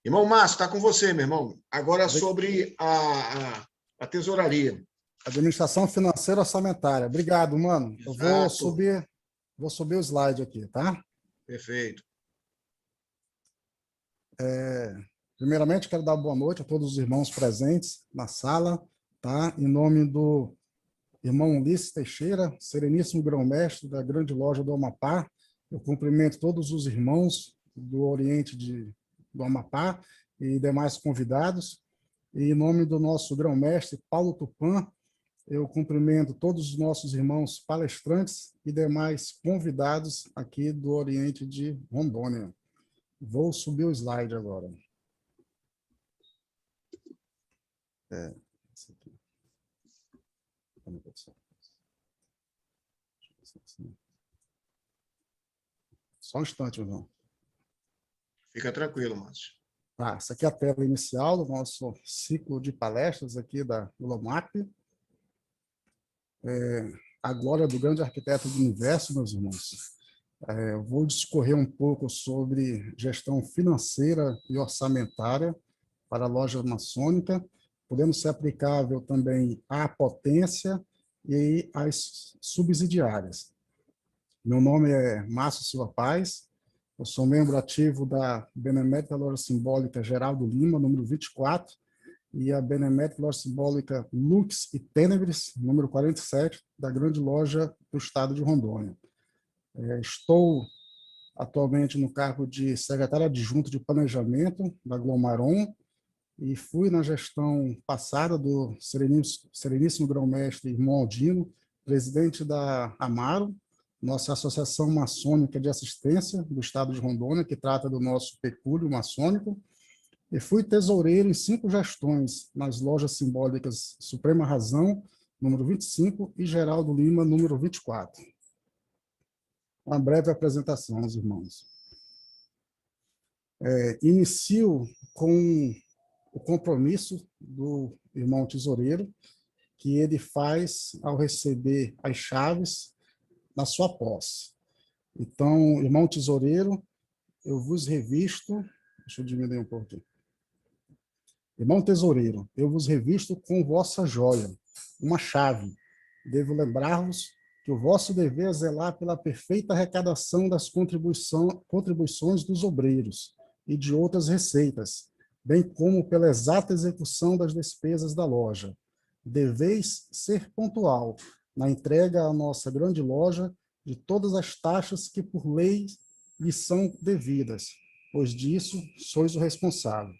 Irmão Márcio, está com você, meu irmão. Agora Obri- sobre a tesouraria. Administração financeira orçamentária. Obrigado, mano. Eu Exato. vou subir o slide aqui, tá? Perfeito. Primeiramente, quero dar boa noite a todos os irmãos presentes na sala, tá? Em nome do irmão Ulisses Teixeira, sereníssimo grão-mestre da Grande Loja do Amapá, eu cumprimento todos os irmãos do Oriente do Amapá e demais convidados. E em nome do nosso grão-mestre Paulo Tupã, eu cumprimento todos os nossos irmãos palestrantes e demais convidados aqui do Oriente de Rondônia. Vou subir o slide agora. Esse aqui. Só um instante, meu irmão. Fica tranquilo, Márcio. Tá, essa aqui é a tela inicial do nosso ciclo de palestras aqui da ULAMAP. A glória do grande arquiteto do universo, meus irmãos. Eu vou discorrer um pouco sobre gestão financeira e orçamentária para a loja maçônica, podendo ser aplicável também à potência e às subsidiárias. Meu nome é Márcio Silva Paz, eu sou membro ativo da Benemérita Loja Simbólica Geraldo Lima, número 24, e a Benemérita Loja Simbólica Lux e Tênebres, número 47, da Grande Loja do Estado de Rondônia. Estou atualmente no cargo de secretário adjunto de planejamento da Glomaron e fui na gestão passada do sereníssimo grão-mestre irmão Aldino, presidente da Amaro, nossa associação maçônica de assistência do estado de Rondônia, que trata do nosso pecúlio maçônico, e fui tesoureiro em 5 gestões nas lojas simbólicas Suprema Razão, número 25, e Geraldo Lima, número 24. Uma breve apresentação aos irmãos. Inicio com o compromisso do irmão tesoureiro, que ele faz ao receber as chaves na sua posse. Então, irmão tesoureiro, eu vos revisto, deixa eu diminuir um pouco aqui. Irmão tesoureiro, eu vos revisto com vossa joia, uma chave. Devo lembrar-vos que o vosso dever é zelar pela perfeita arrecadação das contribuições dos obreiros e de outras receitas, bem como pela exata execução das despesas da loja. Deveis ser pontual na entrega à nossa grande loja de todas as taxas que por lei lhe são devidas, pois disso sois o responsável.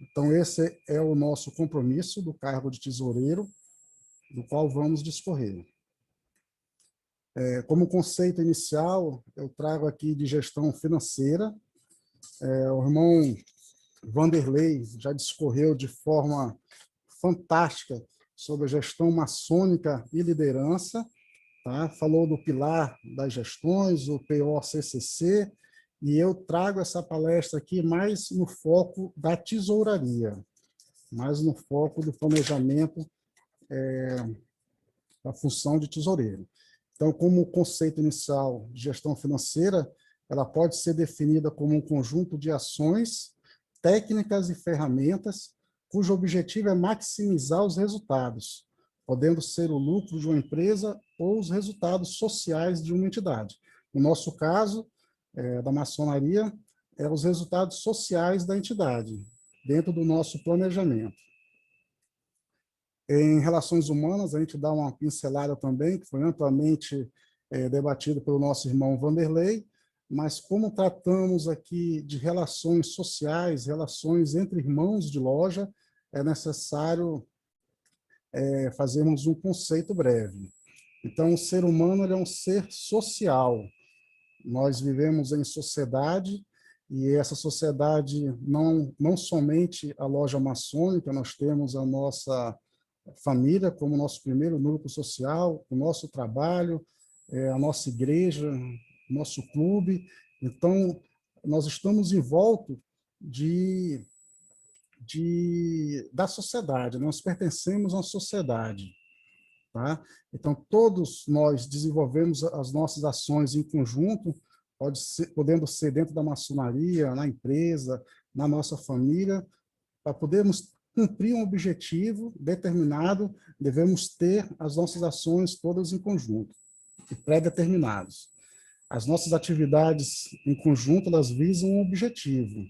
Então, esse é o nosso compromisso do cargo de tesoureiro, do qual vamos discorrer. Como conceito inicial, eu trago aqui de gestão financeira. O irmão Vanderlei já discorreu de forma fantástica sobre a gestão maçônica e liderança, tá? Falou do pilar das gestões, o POCCC, e eu trago essa palestra aqui mais no foco da tesouraria, mais no foco do planejamento da função de tesoureiro. Então, como conceito inicial de gestão financeira, ela pode ser definida como um conjunto de ações, técnicas e ferramentas cujo objetivo é maximizar os resultados, podendo ser o lucro de uma empresa ou os resultados sociais de uma entidade. No nosso caso, da maçonaria, os resultados sociais da entidade, dentro do nosso planejamento. Em relações humanas, a gente dá uma pincelada também, que foi amplamente debatido pelo nosso irmão Vanderlei, mas como tratamos aqui de relações sociais, relações entre irmãos de loja, é necessário fazermos um conceito breve. Então, o ser humano ele é um ser social. Nós vivemos em sociedade, e essa sociedade não somente a loja maçônica, nós temos a nossa família como nosso primeiro núcleo social, o nosso trabalho, a nossa igreja, nosso clube. Então, nós estamos em volta da sociedade, nós pertencemos à sociedade. Tá? Então, todos nós desenvolvemos as nossas ações em conjunto podendo ser dentro da maçonaria, na empresa, na nossa família. Para podermos cumprir um objetivo determinado, devemos ter as nossas ações todas em conjunto e pré-determinados. As nossas atividades em conjunto, elas visam um objetivo.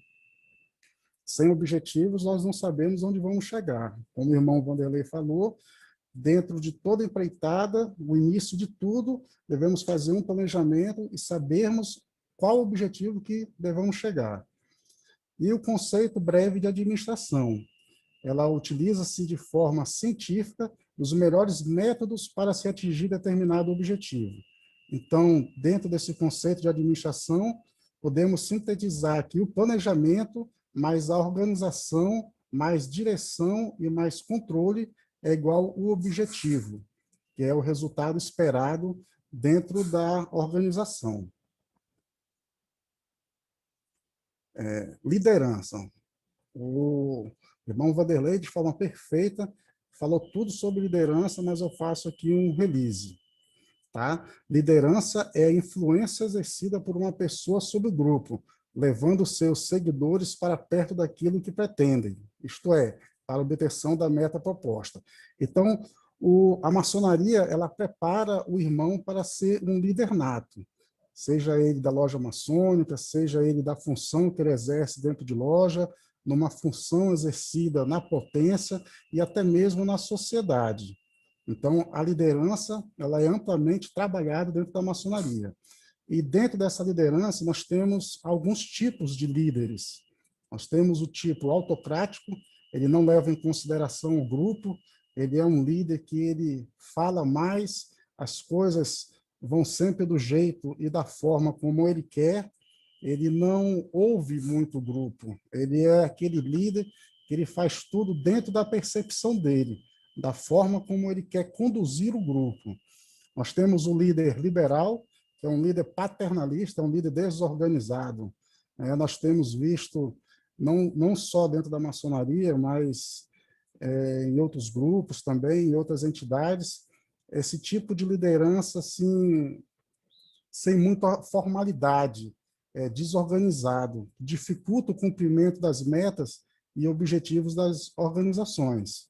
Sem objetivos, nós não sabemos onde vamos chegar. Como o irmão Vanderlei falou, dentro de toda empreitada, o início de tudo, devemos fazer um planejamento e sabermos qual o objetivo que devemos chegar. E o conceito breve de administração. Ela utiliza-se de forma científica os melhores métodos para se atingir determinado objetivo. Então, dentro desse conceito de administração, podemos sintetizar que o planejamento, mais a organização, mais direção e mais controle é igual ao objetivo, que é o resultado esperado dentro da organização. Liderança. O irmão Vanderlei, de forma perfeita, falou tudo sobre liderança, mas eu faço aqui um release. Tá? Liderança é a influência exercida por uma pessoa sobre o grupo, levando seus seguidores para perto daquilo que pretendem, isto é, para a obtenção da meta proposta. Então, a maçonaria, ela prepara o irmão para ser um líder nato, seja ele da loja maçônica, seja ele da função que ele exerce dentro de loja, numa função exercida na potência e até mesmo na sociedade. Então, a liderança, ela é amplamente trabalhada dentro da maçonaria. E dentro dessa liderança, nós temos alguns tipos de líderes. Nós temos o tipo autocrático, ele não leva em consideração o grupo, ele é um líder que ele fala mais, as coisas vão sempre do jeito e da forma como ele quer, ele não ouve muito o grupo, ele é aquele líder que ele faz tudo dentro da percepção dele, da forma como ele quer conduzir o grupo. Nós temos o líder liberal, que é um líder paternalista, é um líder desorganizado. Nós temos visto, não só dentro da maçonaria, mas em outros grupos também, em outras entidades, esse tipo de liderança assim, sem muita formalidade, desorganizado, dificulta o cumprimento das metas e objetivos das organizações.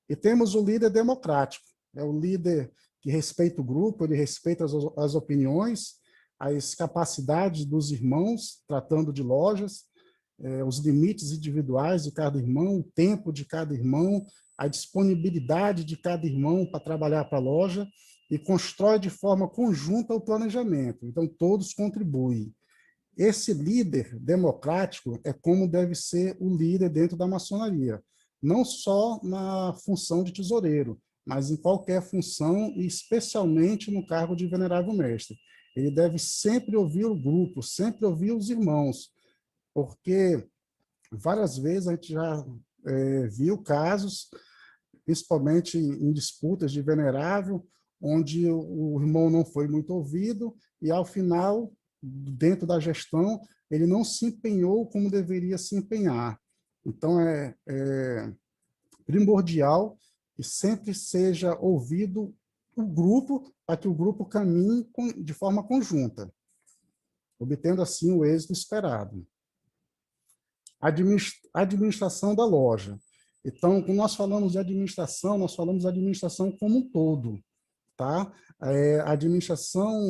E temos o líder democrático, é o líder que respeita o grupo, ele respeita as opiniões, as capacidades dos irmãos, tratando de lojas, os limites individuais de cada irmão, o tempo de cada irmão, a disponibilidade de cada irmão para trabalhar para a loja e constrói de forma conjunta o planejamento. Então, todos contribuem. Esse líder democrático é como deve ser o líder dentro da maçonaria, não só na função de tesoureiro, mas em qualquer função, e especialmente no cargo de venerável mestre. Ele deve sempre ouvir o grupo, sempre ouvir os irmãos, porque várias vezes a gente já viu casos, principalmente em disputas de venerável, onde o irmão não foi muito ouvido e, ao final, dentro da gestão, ele não se empenhou como deveria se empenhar. Então, é primordial que sempre seja ouvido o grupo, para que o grupo caminhe de forma conjunta, obtendo assim o êxito esperado. Administração da loja. Então, quando nós falamos de administração, nós falamos de administração como um todo. Tá? A administração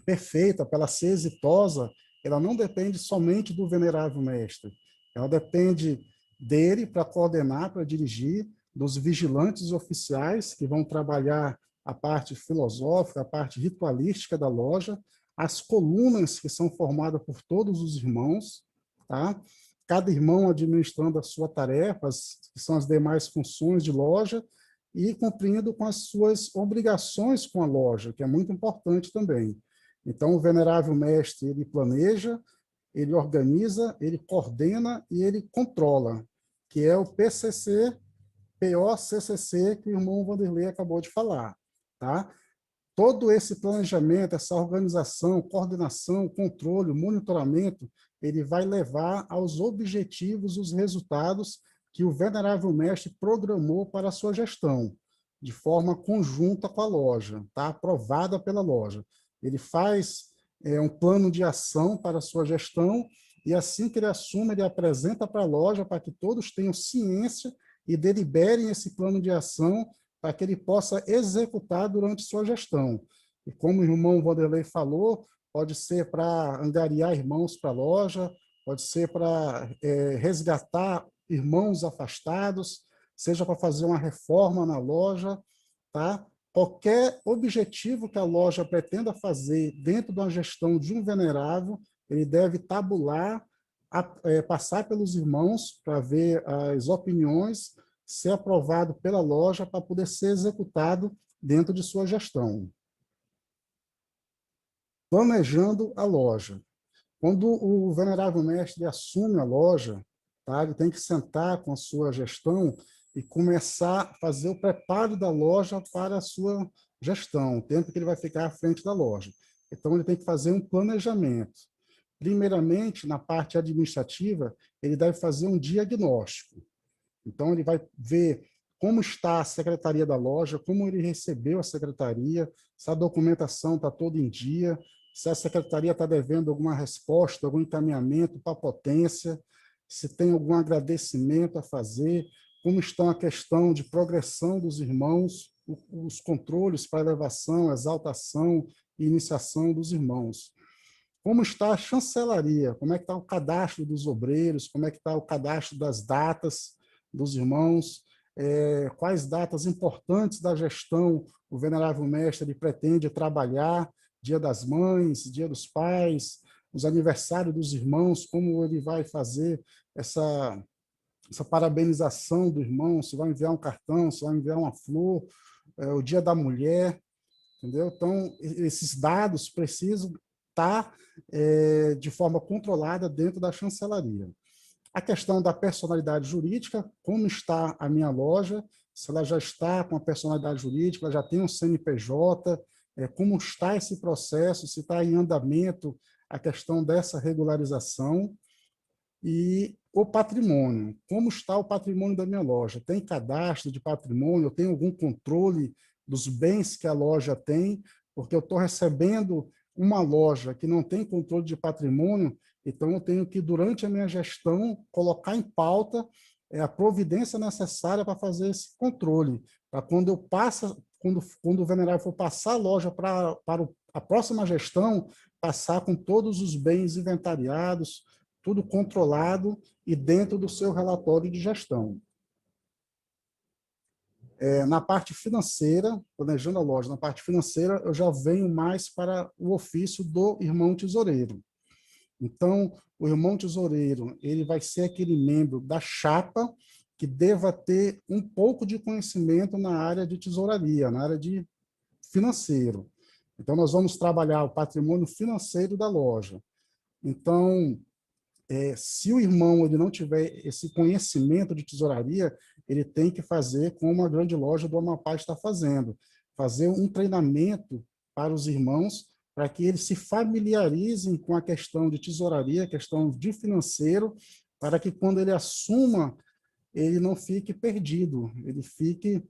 perfeita, para ela ser exitosa, ela não depende somente do venerável mestre. Ela depende dele para coordenar, para dirigir, dos vigilantes oficiais que vão trabalhar a parte filosófica, a parte ritualística da loja, as colunas que são formadas por todos os irmãos, tá? Cada irmão administrando a sua tarefa, que são as demais funções de loja, e cumprindo com as suas obrigações com a loja, que é muito importante também. Então, o venerável mestre, ele planeja, ele organiza, ele coordena e ele controla, que é o PCC, POCCC, que o irmão Vanderlei acabou de falar. Tá? Todo esse planejamento, essa organização, coordenação, controle, monitoramento, ele vai levar aos objetivos, os resultados que o venerável mestre programou para a sua gestão, de forma conjunta com a loja, tá? Aprovada pela loja. Ele faz um plano de ação para a sua gestão, e assim que ele assume, ele apresenta para a loja para que todos tenham ciência e deliberem esse plano de ação para que ele possa executar durante sua gestão. E como o irmão Vanderlei falou, pode ser para angariar irmãos para a loja, pode ser para resgatar irmãos afastados, seja para fazer uma reforma na loja, tá? Qualquer objetivo que a loja pretenda fazer dentro da gestão de um venerável, ele deve tabular, passar pelos irmãos para ver as opiniões, ser aprovado pela loja para poder ser executado dentro de sua gestão. Planejando a loja. Quando o venerável mestre assume a loja, tá, ele tem que sentar com a sua gestão e começar a fazer o preparo da loja para a sua gestão, o tempo que ele vai ficar à frente da loja. Então, ele tem que fazer um planejamento. Primeiramente, na parte administrativa, ele deve fazer um diagnóstico. Então, ele vai ver como está a secretaria da loja, como ele recebeu a secretaria, se a documentação está toda em dia, se a secretaria está devendo alguma resposta, algum encaminhamento para a potência, se tem algum agradecimento a fazer, como está a questão de progressão dos irmãos, os controles para elevação, exaltação e iniciação dos irmãos. Como está a chancelaria, como é que está o cadastro dos obreiros, como é que está o cadastro das datas dos irmãos, quais datas importantes da gestão o venerável mestre ele pretende trabalhar, Dia das Mães, Dia dos Pais, os aniversários dos irmãos, como ele vai fazer essa parabenização do irmão, se vai enviar um cartão, se vai enviar uma flor, o Dia da Mulher, entendeu? Então, esses dados precisam estar de forma controlada dentro da chancelaria. A questão da personalidade jurídica, como está a minha loja, se ela já está com a personalidade jurídica, ela já tem um CNPJ, como está esse processo, se está em andamento a questão dessa regularização, e o patrimônio, como está o patrimônio da minha loja? Tem cadastro de patrimônio? Eu tenho algum controle dos bens que a loja tem? Porque eu estou recebendo uma loja que não tem controle de patrimônio, então eu tenho que, durante a minha gestão, colocar em pauta a providência necessária para fazer esse controle, para quando o venerável for passar a loja para a próxima gestão, passar com todos os bens inventariados, tudo controlado e dentro do seu relatório de gestão. Na parte financeira, planejando a loja, na parte financeira, eu já venho mais para o ofício do irmão tesoureiro. Então, o irmão tesoureiro, ele vai ser aquele membro da chapa que deva ter um pouco de conhecimento na área de tesouraria, na área de financeiro. Então, nós vamos trabalhar o patrimônio financeiro da loja. Então, se o irmão ele não tiver esse conhecimento de tesouraria, ele tem que fazer como a grande loja do Amapá está fazendo, fazer um treinamento para os irmãos, para que eles se familiarizem com a questão de tesouraria, a questão de financeiro, para que quando ele assuma, ele não fique perdido, ele fique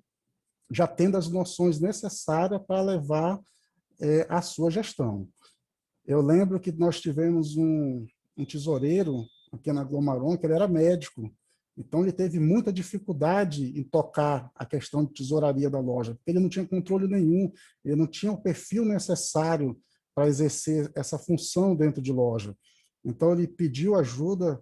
já tendo as noções necessárias para levar a sua gestão. Eu lembro que nós tivemos um tesoureiro aqui na Glomaron, que ele era médico, então ele teve muita dificuldade em tocar a questão de tesouraria da loja, porque ele não tinha controle nenhum, ele não tinha o perfil necessário para exercer essa função dentro de loja. Então ele pediu ajuda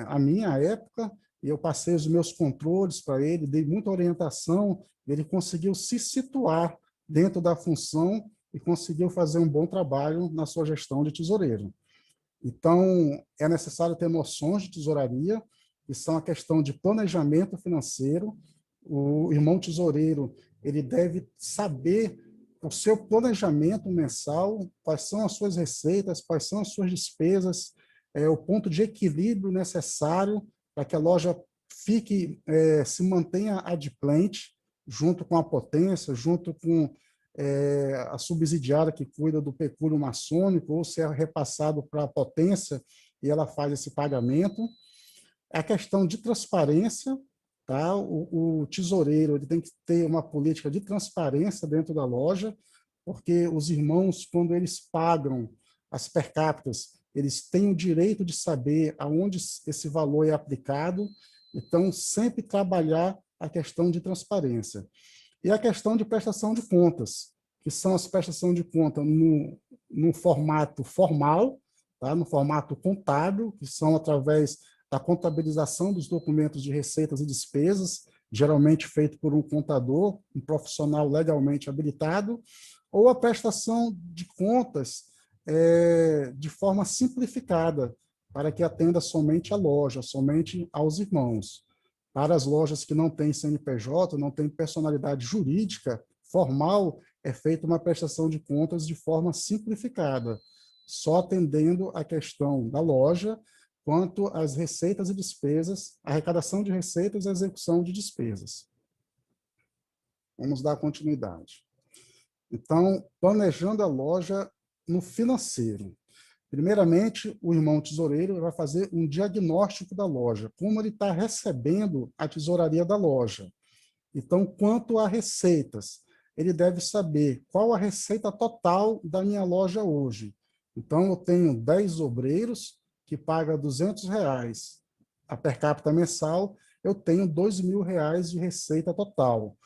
a minha época, e eu passei os meus controles para ele, dei muita orientação, e ele conseguiu se situar dentro da função e conseguiu fazer um bom trabalho na sua gestão de tesoureiro. Então, é necessário ter noções de tesouraria, que são a questão de planejamento financeiro. O irmão tesoureiro, ele deve saber o seu planejamento mensal, quais são as suas receitas, quais são as suas despesas, o ponto de equilíbrio necessário para que a loja se mantenha adimplente, junto com a potência, junto com a subsidiária que cuida do pecúlio maçônico, ou se é repassado para a potência e ela faz esse pagamento. A questão de transparência, tá? O tesoureiro ele tem que ter uma política de transparência dentro da loja, porque os irmãos, quando eles pagam as per capitas, eles têm o direito de saber aonde esse valor é aplicado, então sempre trabalhar a questão de transparência. E a questão de prestação de contas, que são as prestações de conta no formato formal, tá? No formato contábil, que são através da contabilização dos documentos de receitas e despesas, geralmente feito por um contador, um profissional legalmente habilitado, ou a prestação de contas de forma simplificada, para que atenda somente à loja, somente aos irmãos. Para as lojas que não têm CNPJ, não têm personalidade jurídica formal, é feita uma prestação de contas de forma simplificada, só atendendo a questão da loja, quanto às receitas e despesas, arrecadação de receitas e execução de despesas. Vamos dar continuidade. Então, planejando a loja no financeiro. Primeiramente, o irmão tesoureiro vai fazer um diagnóstico da loja, como ele está recebendo a tesouraria da loja. Então, quanto a receitas, ele deve saber qual a receita total da minha loja hoje. Então, eu tenho 10 obreiros que pagam R$200 a per capita mensal, eu tenho R$2.000 de receita total.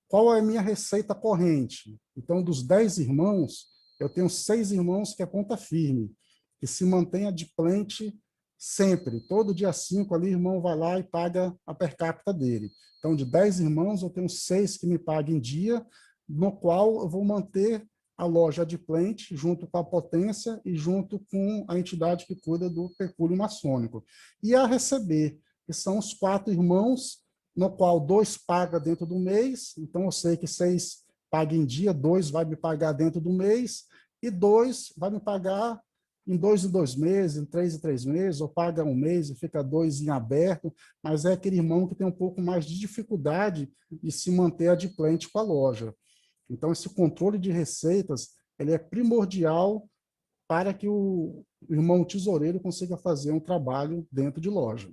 Qual é a minha receita corrente? Então, dos 10 irmãos, eu tenho 6 irmãos que é conta firme, que se mantém adimplente sempre. Todo dia 5 ali, o irmão vai lá e paga a per capita dele. Então, de 10 irmãos, eu tenho 6 que me pagam em dia, no qual eu vou manter a loja adimplente junto com a potência e junto com a entidade que cuida do pecúlio maçônico. E a receber, que são os 4 irmãos, no qual 2 pagam dentro do mês, então eu sei que 6 pagam em dia, 2 vai me pagar dentro do mês, e 2 vai me pagar em 2 em 2 meses, em 3 em 3 meses, ou paga um mês e fica 2 em aberto, mas é aquele irmão que tem um pouco mais de dificuldade de se manter adimplente com a loja. Então, esse controle de receitas ele é primordial para que o irmão tesoureiro consiga fazer um trabalho dentro de loja.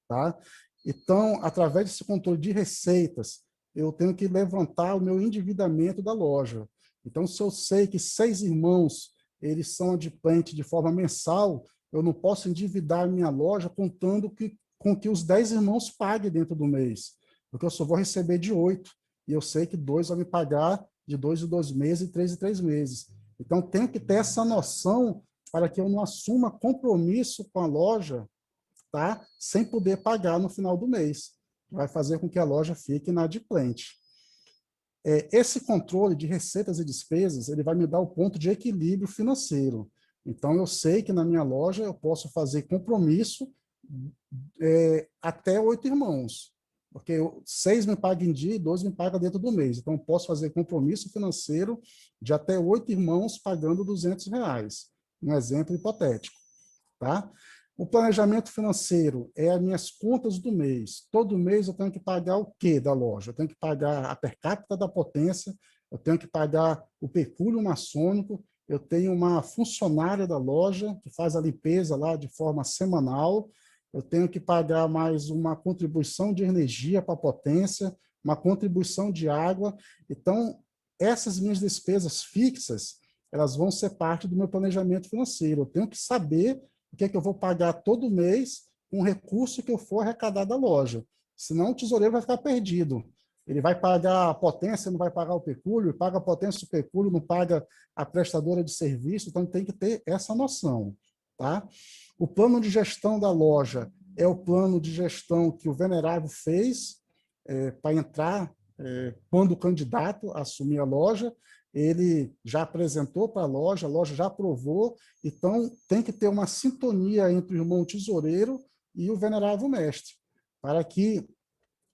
Tá? Então, através desse controle de receitas, eu tenho que levantar o meu endividamento da loja. Então, se eu sei que 6 irmãos eles são adimplentes de forma mensal, eu não posso endividar a minha loja contando com que os 10 irmãos paguem dentro do mês, porque eu só vou receber de 8, e eu sei que 2 vão me pagar de 2 em 2 meses e 3 em 3 meses. Então, tenho que ter essa noção para que eu não assuma compromisso com a loja, tá? Sem poder pagar no final do mês. Vai fazer com que a loja fique inadimplente. Esse controle de receitas e despesas, ele vai me dar o ponto de equilíbrio financeiro. Então, eu sei que na minha loja eu posso fazer compromisso até 8 irmãos, porque 6 me pagam em dia e 2 me pagam dentro do mês. Então, eu posso fazer compromisso financeiro de até 8 irmãos pagando R$200. Um exemplo hipotético, tá? O planejamento financeiro é as minhas contas do mês. Todo mês eu tenho que pagar o quê da loja? Eu tenho que pagar a per capita da potência, eu tenho que pagar o pecúlio maçônico, eu tenho uma funcionária da loja que faz a limpeza lá de forma semanal, eu tenho que pagar mais uma contribuição de energia para a potência, uma contribuição de água. Então, essas minhas despesas fixas, elas vão ser parte do meu planejamento financeiro. Eu tenho que saber o que é que eu vou pagar todo mês com o recurso que eu for arrecadar da loja. Senão o tesoureiro vai ficar perdido. Ele vai pagar a potência, não vai pagar o pecúlio, paga a potência do pecúlio, não paga a prestadora de serviço, então tem que ter essa noção. Tá? O plano de gestão da loja é o plano de gestão que o venerável fez para entrar quando o candidato assumir a loja, ele já apresentou para a loja já aprovou, então tem que ter uma sintonia entre o irmão tesoureiro e o venerável mestre, para que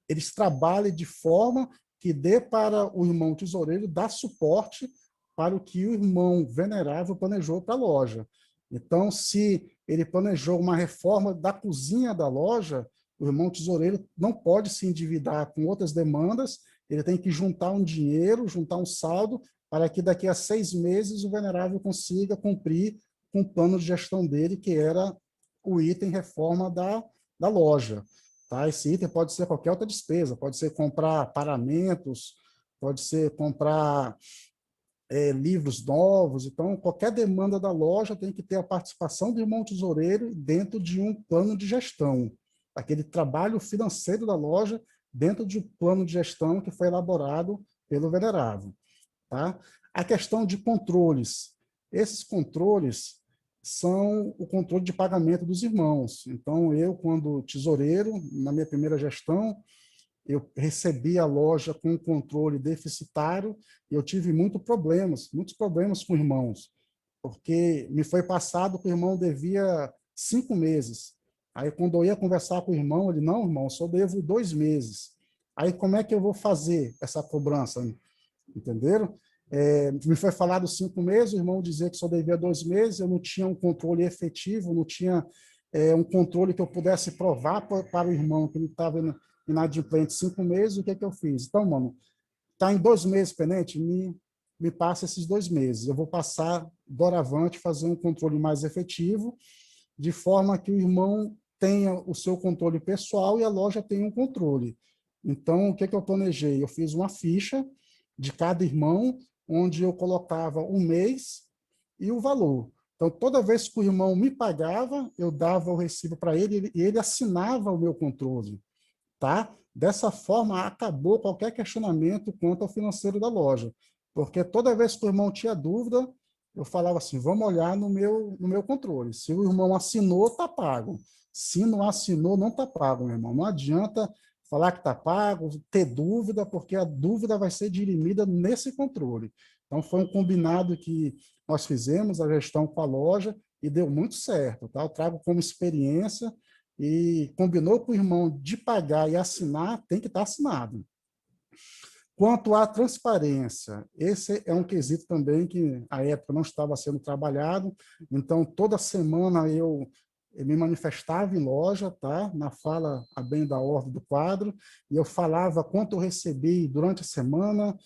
eles trabalhem de forma que dê para o irmão tesoureiro dar suporte para o que o irmão venerável planejou para a loja. Então, se ele planejou uma reforma da cozinha da loja, o irmão tesoureiro não pode se endividar com outras demandas, ele tem que juntar um dinheiro, juntar um saldo, para que daqui a 6 meses o venerável consiga cumprir com o plano de gestão dele, que era o item reforma da loja. Tá? Esse item pode ser qualquer outra despesa, pode ser comprar paramentos, pode ser comprar livros novos. Então, qualquer demanda da loja tem que ter a participação do irmão tesoureiro dentro de um plano de gestão, aquele trabalho financeiro da loja dentro de um plano de gestão que foi elaborado pelo venerável. Tá? A questão de controles. Esses controles são o controle de pagamento dos irmãos. Então, eu, quando tesoureiro, na minha primeira gestão, eu recebi a loja com um controle deficitário e eu tive muitos problemas com irmãos, porque me foi passado que o irmão devia 5 meses. Aí, quando eu ia conversar com o irmão, ele, não, irmão, eu só devo 2 meses. Aí, como é que eu vou fazer essa cobrança? Entenderam? Me foi falado 5 meses, o irmão dizia que só devia 2 meses, eu não tinha um controle efetivo, não tinha um controle que eu pudesse provar para o irmão que ele estava inadimplente 5 meses. O que é que eu fiz? Então, mano, está em 2 meses pendente? Me passa esses 2 meses. Eu vou passar, doravante, fazer um controle mais efetivo, de forma que o irmão tenha o seu controle pessoal e a loja tenha um controle. Então, o que é que eu planejei? Eu fiz uma ficha de cada irmão, onde eu colocava o mês e o valor. Então, toda vez que o irmão me pagava, eu dava o recibo para ele e ele assinava o meu controle. Tá? Dessa forma, acabou qualquer questionamento quanto ao financeiro da loja, porque toda vez que o irmão tinha dúvida, eu falava assim, vamos olhar no meu controle. Se o irmão assinou, está pago. Se não assinou, não está pago, meu irmão. Não adianta falar que está pago, ter dúvida, porque a dúvida vai ser dirimida nesse controle. Então, foi um combinado que nós fizemos, a gestão com a loja, e deu muito certo. Tá? Eu trago como experiência, e combinou com o irmão de pagar e assinar, tem que estar assinado. Quanto à transparência, esse é um quesito também que, à época, não estava sendo trabalhado, então, toda semana eu me manifestava em loja, tá? Na fala a bem da ordem do quadro, e eu falava quanto eu recebi durante a semana,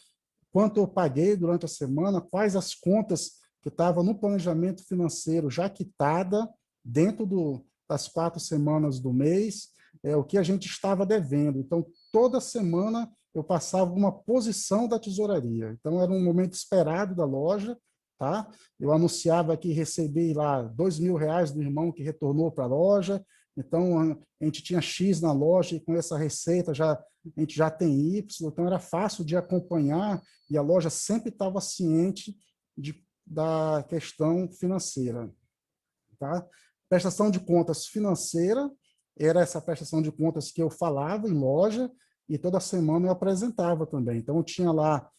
quanto eu paguei durante a semana, quais as contas que estavam no planejamento financeiro já quitada dentro das 4 semanas do mês, o que a gente estava devendo. Então, toda semana eu passava uma posição da tesouraria. Então, era um momento esperado da loja, tá? Eu anunciava que recebi lá R$ 2.000 do irmão que retornou para a loja, então a gente tinha X na loja e com essa receita a gente já tem Y, então era fácil de acompanhar e a loja sempre estava ciente da questão financeira. Tá? Prestação de contas financeira, era essa prestação de contas que eu falava em loja e toda semana eu apresentava também. Então, eu tinha lá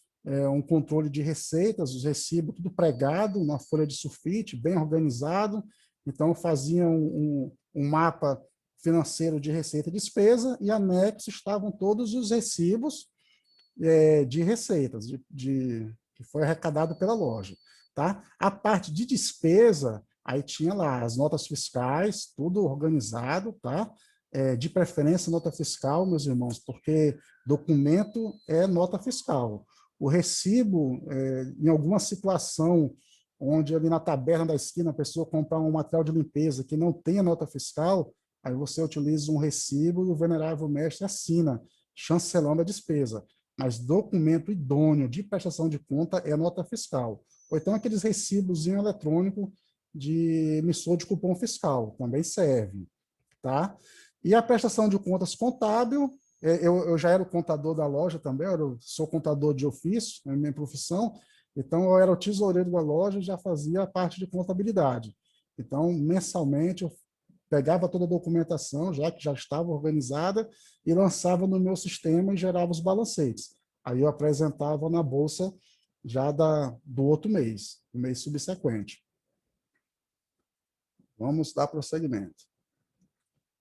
um controle de receitas, os recibos tudo pregado na folha de sulfite, bem organizado. Então, eu fazia um mapa financeiro de receita e despesa e anexo estavam todos os recibos de receitas que foi arrecadado pela loja. Tá? A parte de despesa, aí tinha lá as notas fiscais, tudo organizado, tá? De preferência nota fiscal, meus irmãos, porque documento é nota fiscal. O recibo, em alguma situação onde ali na taberna da esquina a pessoa comprar um material de limpeza que não tenha nota fiscal, aí você utiliza um recibo e o venerável mestre assina, chancelando a despesa. Mas documento idôneo de prestação de conta é nota fiscal. Ou então aqueles recibos eletrônicos de emissor de cupom fiscal, também serve. Tá? E a prestação de contas contábil, eu já era o contador da loja também, eu sou contador de ofício, é minha profissão, então eu era o tesoureiro da loja e já fazia a parte de contabilidade. Então, mensalmente, eu pegava toda a documentação, já que já estava organizada, e lançava no meu sistema e gerava os balancetes. Aí eu apresentava na bolsa já do outro mês, do mês subsequente. Vamos dar prosseguimento.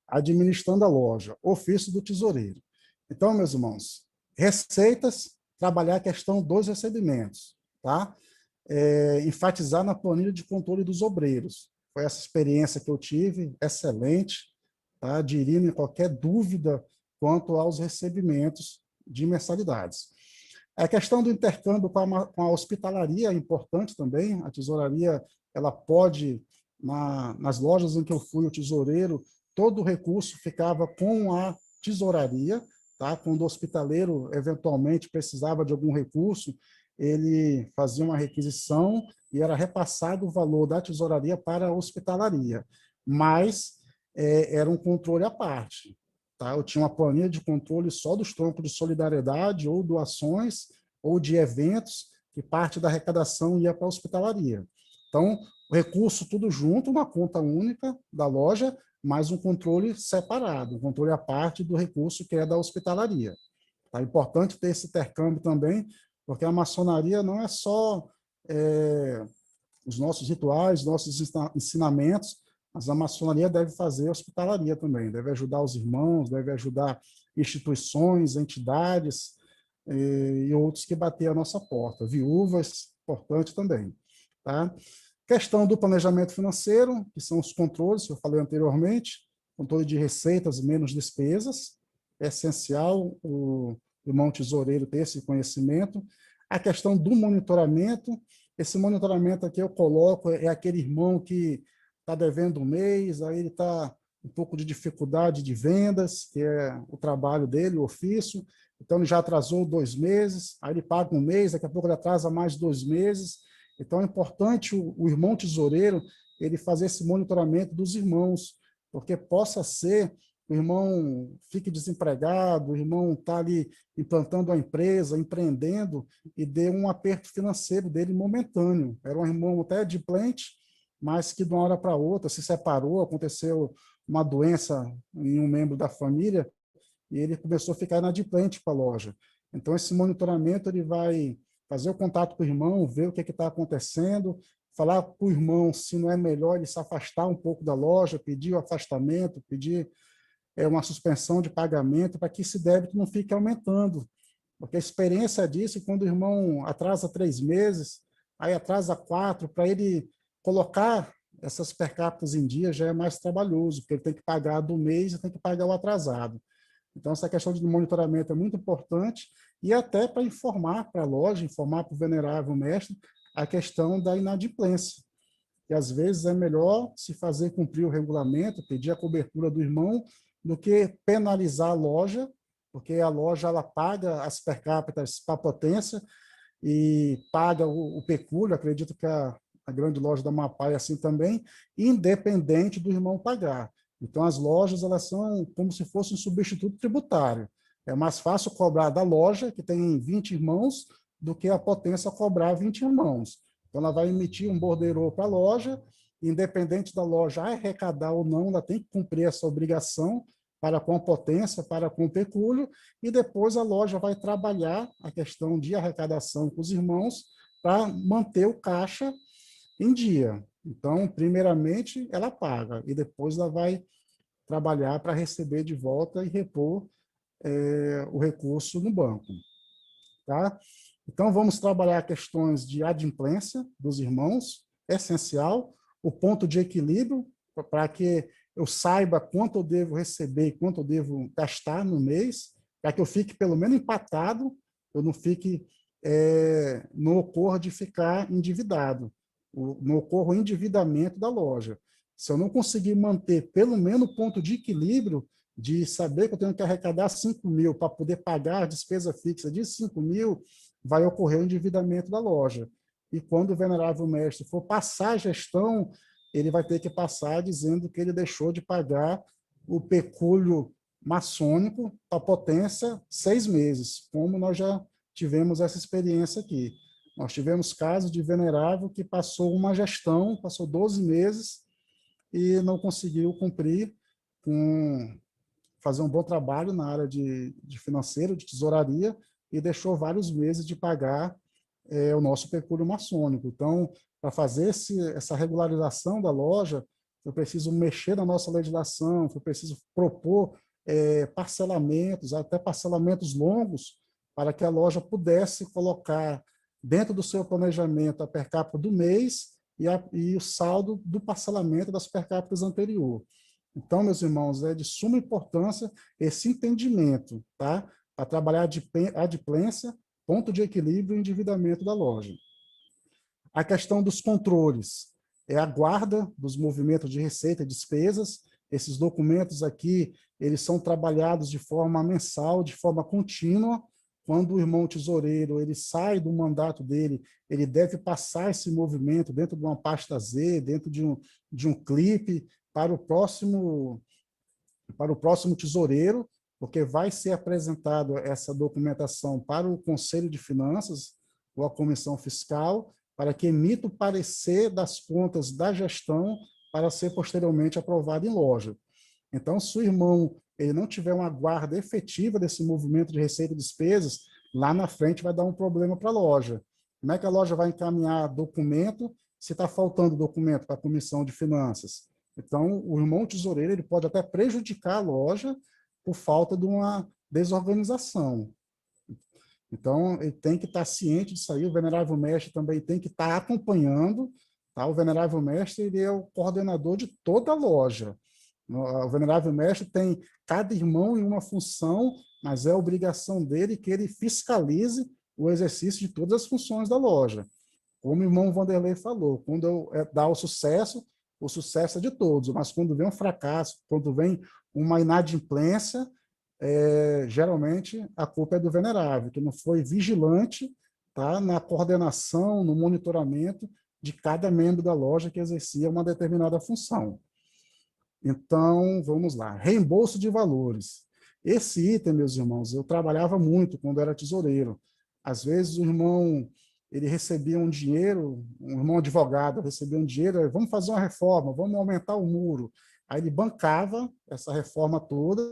Administrando a loja, ofício do tesoureiro. Então, meus irmãos, receitas, trabalhar a questão dos recebimentos, tá? Enfatizar na planilha de controle dos obreiros. Foi essa experiência que eu tive, excelente, tá? Dirindo em qualquer dúvida quanto aos recebimentos de mensalidades. A questão do intercâmbio com a hospitalaria é importante também. A tesouraria, ela pode, nas lojas em que eu fui o tesoureiro, todo o recurso ficava com a tesouraria, tá? Quando o hospitaleiro eventualmente precisava de algum recurso, ele fazia uma requisição e era repassado o valor da tesouraria para a hospitalaria, mas era um controle à parte. Tá? Eu tinha uma planilha de controle só dos troncos de solidariedade ou doações ou de eventos, que parte da arrecadação ia para a hospitalaria. Então, o recurso tudo junto, uma conta única da loja, mas um controle separado, um controle à parte do recurso que é da hospitalaria. É importante ter esse intercâmbio também, porque a maçonaria não é só os nossos rituais, nossos ensinamentos, mas a maçonaria deve fazer hospitalaria também, deve ajudar os irmãos, deve ajudar instituições, entidades e outros que bater a nossa porta. Viúvas, importante também. Tá? Questão do planejamento financeiro, que são os controles, que eu falei anteriormente, controle de receitas menos despesas, é essencial o irmão tesoureiro ter esse conhecimento. A questão do monitoramento, esse monitoramento aqui eu coloco, é aquele irmão que está devendo um mês, aí ele está um pouco de dificuldade de vendas, que é o trabalho dele, o ofício, então ele já atrasou 2 meses, aí ele paga um mês, daqui a pouco ele atrasa mais 2 meses. Então é importante o irmão tesoureiro ele fazer esse monitoramento dos irmãos, porque possa ser o irmão fique desempregado, o irmão está ali implantando a empresa, empreendendo, e dê um aperto financeiro dele momentâneo. Era um irmão até adimplente, mas que de uma hora para outra se separou, aconteceu uma doença em um membro da família, e ele começou a ficar inadimplente com a loja. Então, esse monitoramento ele vai fazer o contato com o irmão, ver o que está acontecendo, falar com o irmão se não é melhor ele se afastar um pouco da loja, pedir o afastamento, pedir uma suspensão de pagamento para que esse débito não fique aumentando. Porque a experiência disso, quando o irmão atrasa 3 meses, aí atrasa 4, para ele colocar essas per capita em dia já é mais trabalhoso, porque ele tem que pagar do mês e tem que pagar o atrasado. Então, essa questão de monitoramento é muito importante, e até para informar para a loja, informar para o venerável mestre, a questão da inadimplência. E às vezes é melhor se fazer cumprir o regulamento, pedir a cobertura do irmão, do que penalizar a loja, porque a loja ela paga as per capita para a potência e paga o pecúlio, acredito que a grande loja da Amapá é assim também, independente do irmão pagar. Então, as lojas elas são como se fosse um substituto tributário. É mais fácil cobrar da loja, que tem 20 irmãos, do que a potência cobrar 20 irmãos. Então, ela vai emitir um borderô para a loja, independente da loja arrecadar ou não, ela tem que cumprir essa obrigação para com a potência, para com o pecúlio, e depois a loja vai trabalhar a questão de arrecadação com os irmãos para manter o caixa em dia. Então, primeiramente, ela paga, e depois ela vai trabalhar para receber de volta e repor o recurso no banco. Tá? Então, vamos trabalhar questões de adimplência dos irmãos, essencial, o ponto de equilíbrio, para que eu saiba quanto eu devo receber e quanto eu devo gastar no mês, para que eu fique pelo menos empatado, eu não fique, não ocorra de ficar endividado, não ocorra o endividamento da loja. Se eu não conseguir manter pelo menos o ponto de equilíbrio, de saber que eu tenho que arrecadar 5 mil para poder pagar a despesa fixa de 5 mil, vai ocorrer o endividamento da loja. E quando o venerável mestre for passar a gestão, ele vai ter que passar dizendo que ele deixou de pagar o pecúlio maçônico para a potência 6 meses, como nós já tivemos essa experiência aqui. Nós tivemos casos de venerável que passou uma gestão, passou 12 meses e não conseguiu cumprir com fazer um bom trabalho na área de financeiro, de tesouraria, e deixou vários meses de pagar o nosso pecúlio maçônico. Então, para fazer essa regularização da loja, eu preciso mexer na nossa legislação, eu preciso propor parcelamentos, até parcelamentos longos, para que a loja pudesse colocar dentro do seu planejamento a per capita do mês e o saldo do parcelamento das per capitas anterior. Então, meus irmãos, é de suma importância esse entendimento, tá? Para trabalhar a adimplência, ponto de equilíbrio e endividamento da loja. A questão dos controles é a guarda dos movimentos de receita e despesas. Esses documentos aqui, eles são trabalhados de forma mensal, de forma contínua, quando o irmão tesoureiro ele sai do mandato dele, ele deve passar esse movimento dentro de uma pasta Z, dentro de um clipe, para o próximo tesoureiro, porque vai ser apresentado essa documentação para o Conselho de Finanças ou a Comissão Fiscal, para que emita o parecer das contas da gestão para ser posteriormente aprovado em loja. Então, se o irmão ele não tiver uma guarda efetiva desse movimento de receita e despesas, lá na frente vai dar um problema para a loja. Como é que a loja vai encaminhar documento se está faltando documento para a Comissão de Finanças? Então, o irmão tesoureiro ele pode até prejudicar a loja por falta de uma desorganização. Então, ele tem que estar ciente disso aí, o venerável mestre também tem que estar acompanhando, tá? O venerável mestre ele é o coordenador de toda a loja. O venerável mestre tem cada irmão em uma função, mas é obrigação dele que ele fiscalize o exercício de todas as funções da loja. Como o irmão Vanderlei falou, quando dá o sucesso é de todos, mas quando vem um fracasso, quando vem uma inadimplência, geralmente a culpa é do venerável, que não foi vigilante, tá, na coordenação, no monitoramento de cada membro da loja que exercia uma determinada função. Então, vamos lá. Reembolso de valores. Esse item, meus irmãos, eu trabalhava muito quando era tesoureiro. Às vezes o irmão ele recebia um dinheiro, um irmão advogado recebia um dinheiro, vamos fazer uma reforma, vamos aumentar o muro. Aí ele bancava essa reforma toda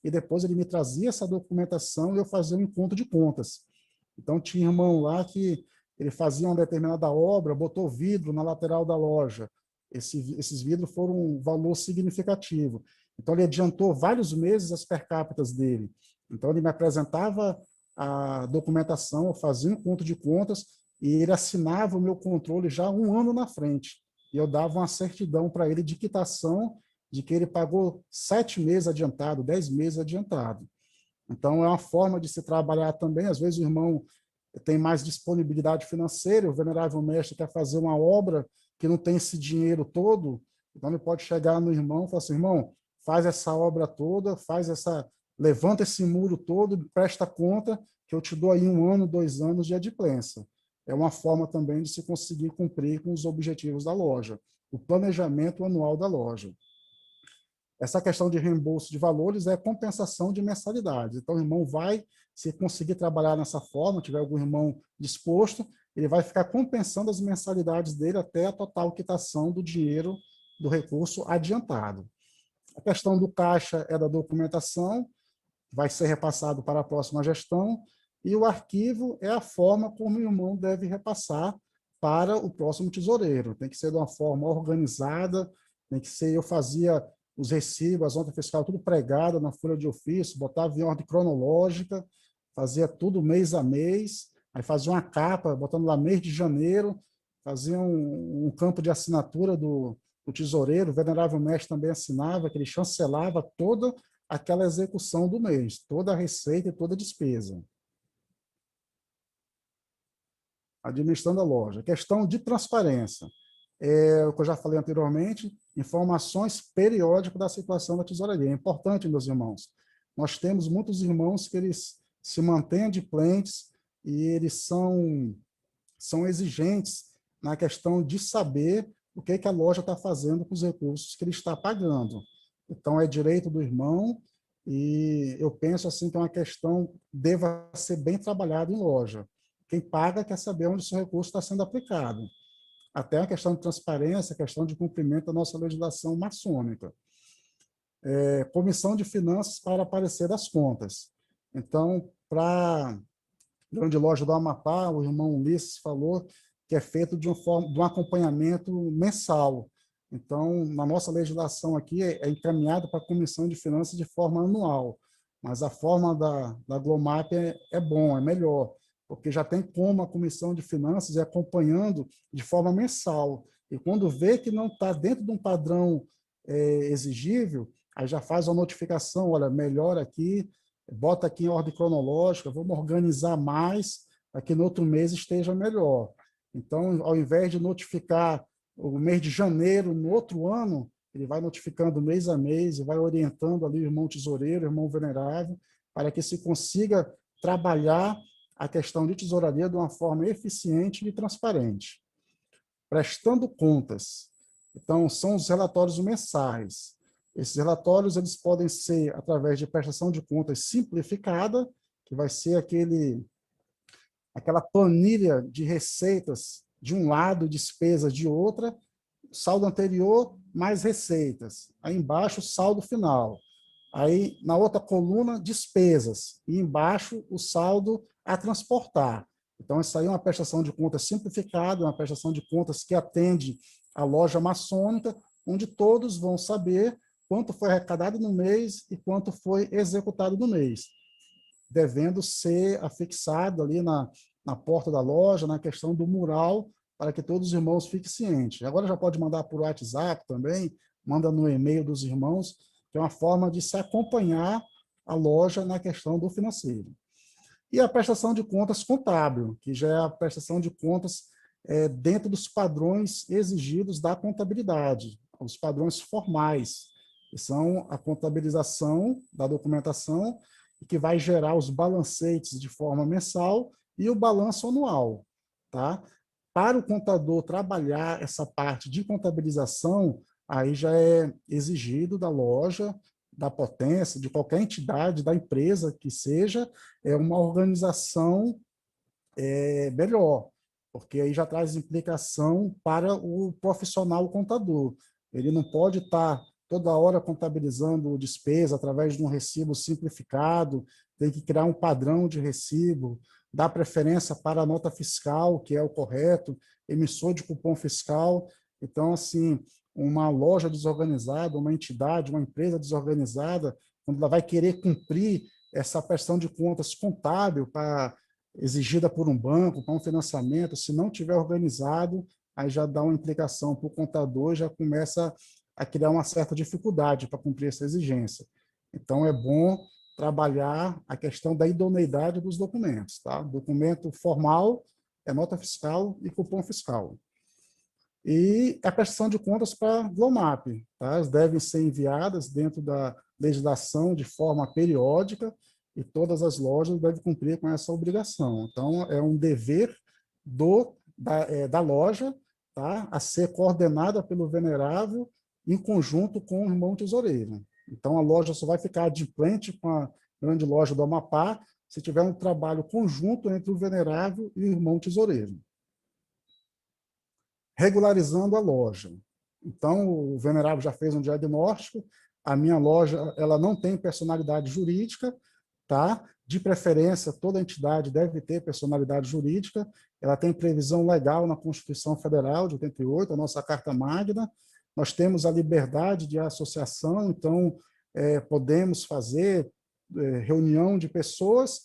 e depois ele me trazia essa documentação e eu fazia um encontro de contas. Então tinha irmão lá que ele fazia uma determinada obra, botou vidro na lateral da loja. Esses vidros foram um valor significativo. Então ele adiantou vários meses as per capitas dele. Então ele me apresentava a documentação, eu fazia um encontro de contas e ele assinava o meu controle já um ano na frente. E eu dava uma certidão para ele de quitação de que ele pagou 7 meses adiantado, 10 meses adiantado. Então, é uma forma de se trabalhar também. Às vezes o irmão tem mais disponibilidade financeira, o venerável mestre quer fazer uma obra que não tem esse dinheiro todo, então ele pode chegar no irmão e falar assim, irmão, faz essa obra toda, levanta esse muro todo, presta conta que eu te dou aí 1 ano, 2 anos de adimplência. É uma forma também de se conseguir cumprir com os objetivos da loja, o planejamento anual da loja. Essa questão de reembolso de valores é compensação de mensalidades. Então, o irmão vai, se conseguir trabalhar nessa forma, tiver algum irmão disposto, ele vai ficar compensando as mensalidades dele até a total quitação do dinheiro do recurso adiantado. A questão do caixa é da documentação, vai ser repassado para a próxima gestão, e o arquivo é a forma como o irmão deve repassar para o próximo tesoureiro. Tem que ser de uma forma organizada, tem que ser, eu fazia os recibos, as notas fiscais, tudo pregada na folha de ofício, botava em ordem cronológica, fazia tudo mês a mês, aí fazia uma capa, botando lá mês de janeiro, fazia um campo de assinatura do tesoureiro, o venerável mestre também assinava, que ele chancelava toda aquela execução do mês, toda a receita e toda a despesa. Administrando a loja. Questão de transparência. O que eu já falei anteriormente, informações periódicas da situação da tesouraria. É importante, meus irmãos. Nós temos muitos irmãos que eles se mantêm adimplentes e eles são exigentes na questão de saber o que a loja está fazendo com os recursos que ele está pagando. Então, é direito do irmão e eu penso assim que é uma questão que deva ser bem trabalhada em loja. Quem paga quer saber onde o seu recurso está sendo aplicado. Até a questão de transparência, a questão de cumprimento da nossa legislação maçônica. Comissão de Finanças para aparecer das contas. Então, para grande loja do Amapá, o irmão Ulisses falou que é feito de um acompanhamento mensal. Então, na nossa legislação aqui, é encaminhado para a Comissão de Finanças de forma anual, mas a forma da Glomap é bom, é melhor, porque já tem como a Comissão de Finanças ir acompanhando de forma mensal. E quando vê que não está dentro de um padrão exigível, aí já faz uma notificação, olha, melhor aqui, bota aqui em ordem cronológica, vamos organizar mais, para que no outro mês esteja melhor. Então, ao invés de notificar o mês de janeiro no outro ano, ele vai notificando mês a mês e vai orientando ali o irmão tesoureiro, o irmão venerável, para que se consiga trabalhar a questão de tesouraria de uma forma eficiente e transparente. Prestando contas. Então, são os relatórios mensais. Esses relatórios eles podem ser através de prestação de contas simplificada, que vai ser aquela planilha de receitas de um lado, despesas de outra, saldo anterior mais receitas. Aí embaixo, saldo final. Aí, na outra coluna, despesas. E embaixo, o saldo a transportar. Então, isso aí é uma prestação de contas simplificada, uma prestação de contas que atende a loja maçônica, onde todos vão saber quanto foi arrecadado no mês e quanto foi executado no mês, devendo ser afixado ali na porta da loja, na questão do mural, para que todos os irmãos fiquem cientes. Agora já pode mandar por WhatsApp também, manda no e-mail dos irmãos, que é uma forma de se acompanhar a loja na questão do financeiro. E a prestação de contas contábil, que já é a prestação de contas dentro dos padrões exigidos da contabilidade, os padrões formais, que são a contabilização da documentação, que vai gerar os balancetes de forma mensal e o balanço anual. Tá? Para o contador trabalhar essa parte de contabilização, aí já é exigido da loja, da potência, de qualquer entidade, da empresa que seja, uma organização melhor, porque aí já traz implicação para o profissional contador. Ele não pode estar toda hora contabilizando despesa através de um recibo simplificado, tem que criar um padrão de recibo, dar preferência para a nota fiscal, que é o correto, emissor de cupom fiscal. Então, assim, uma loja desorganizada, uma entidade, uma empresa desorganizada, quando ela vai querer cumprir essa prestação de contas contábil exigida por um banco, para um financiamento, se não tiver organizado, aí já dá uma implicação para o contador, já começa a criar uma certa dificuldade para cumprir essa exigência. Então, é bom trabalhar a questão da idoneidade dos documentos. Tá? Documento formal é nota fiscal e cupom fiscal. E a prestação de contas para a Glomap. Tá? Elas devem ser enviadas dentro da legislação de forma periódica e todas as lojas devem cumprir com essa obrigação. Então, é um dever da loja, tá? A ser coordenada pelo venerável em conjunto com o irmão tesoureiro. Então, a loja só vai ficar adimplente com a grande loja do Amapá se tiver um trabalho conjunto entre o venerável e o irmão tesoureiro. Regularizando a loja. Então, o venerável já fez um diagnóstico, a minha loja ela não tem personalidade jurídica, tá? De preferência, toda entidade deve ter personalidade jurídica, ela tem previsão legal na Constituição Federal de 88, a nossa Carta Magna, nós temos a liberdade de associação, então podemos fazer reunião de pessoas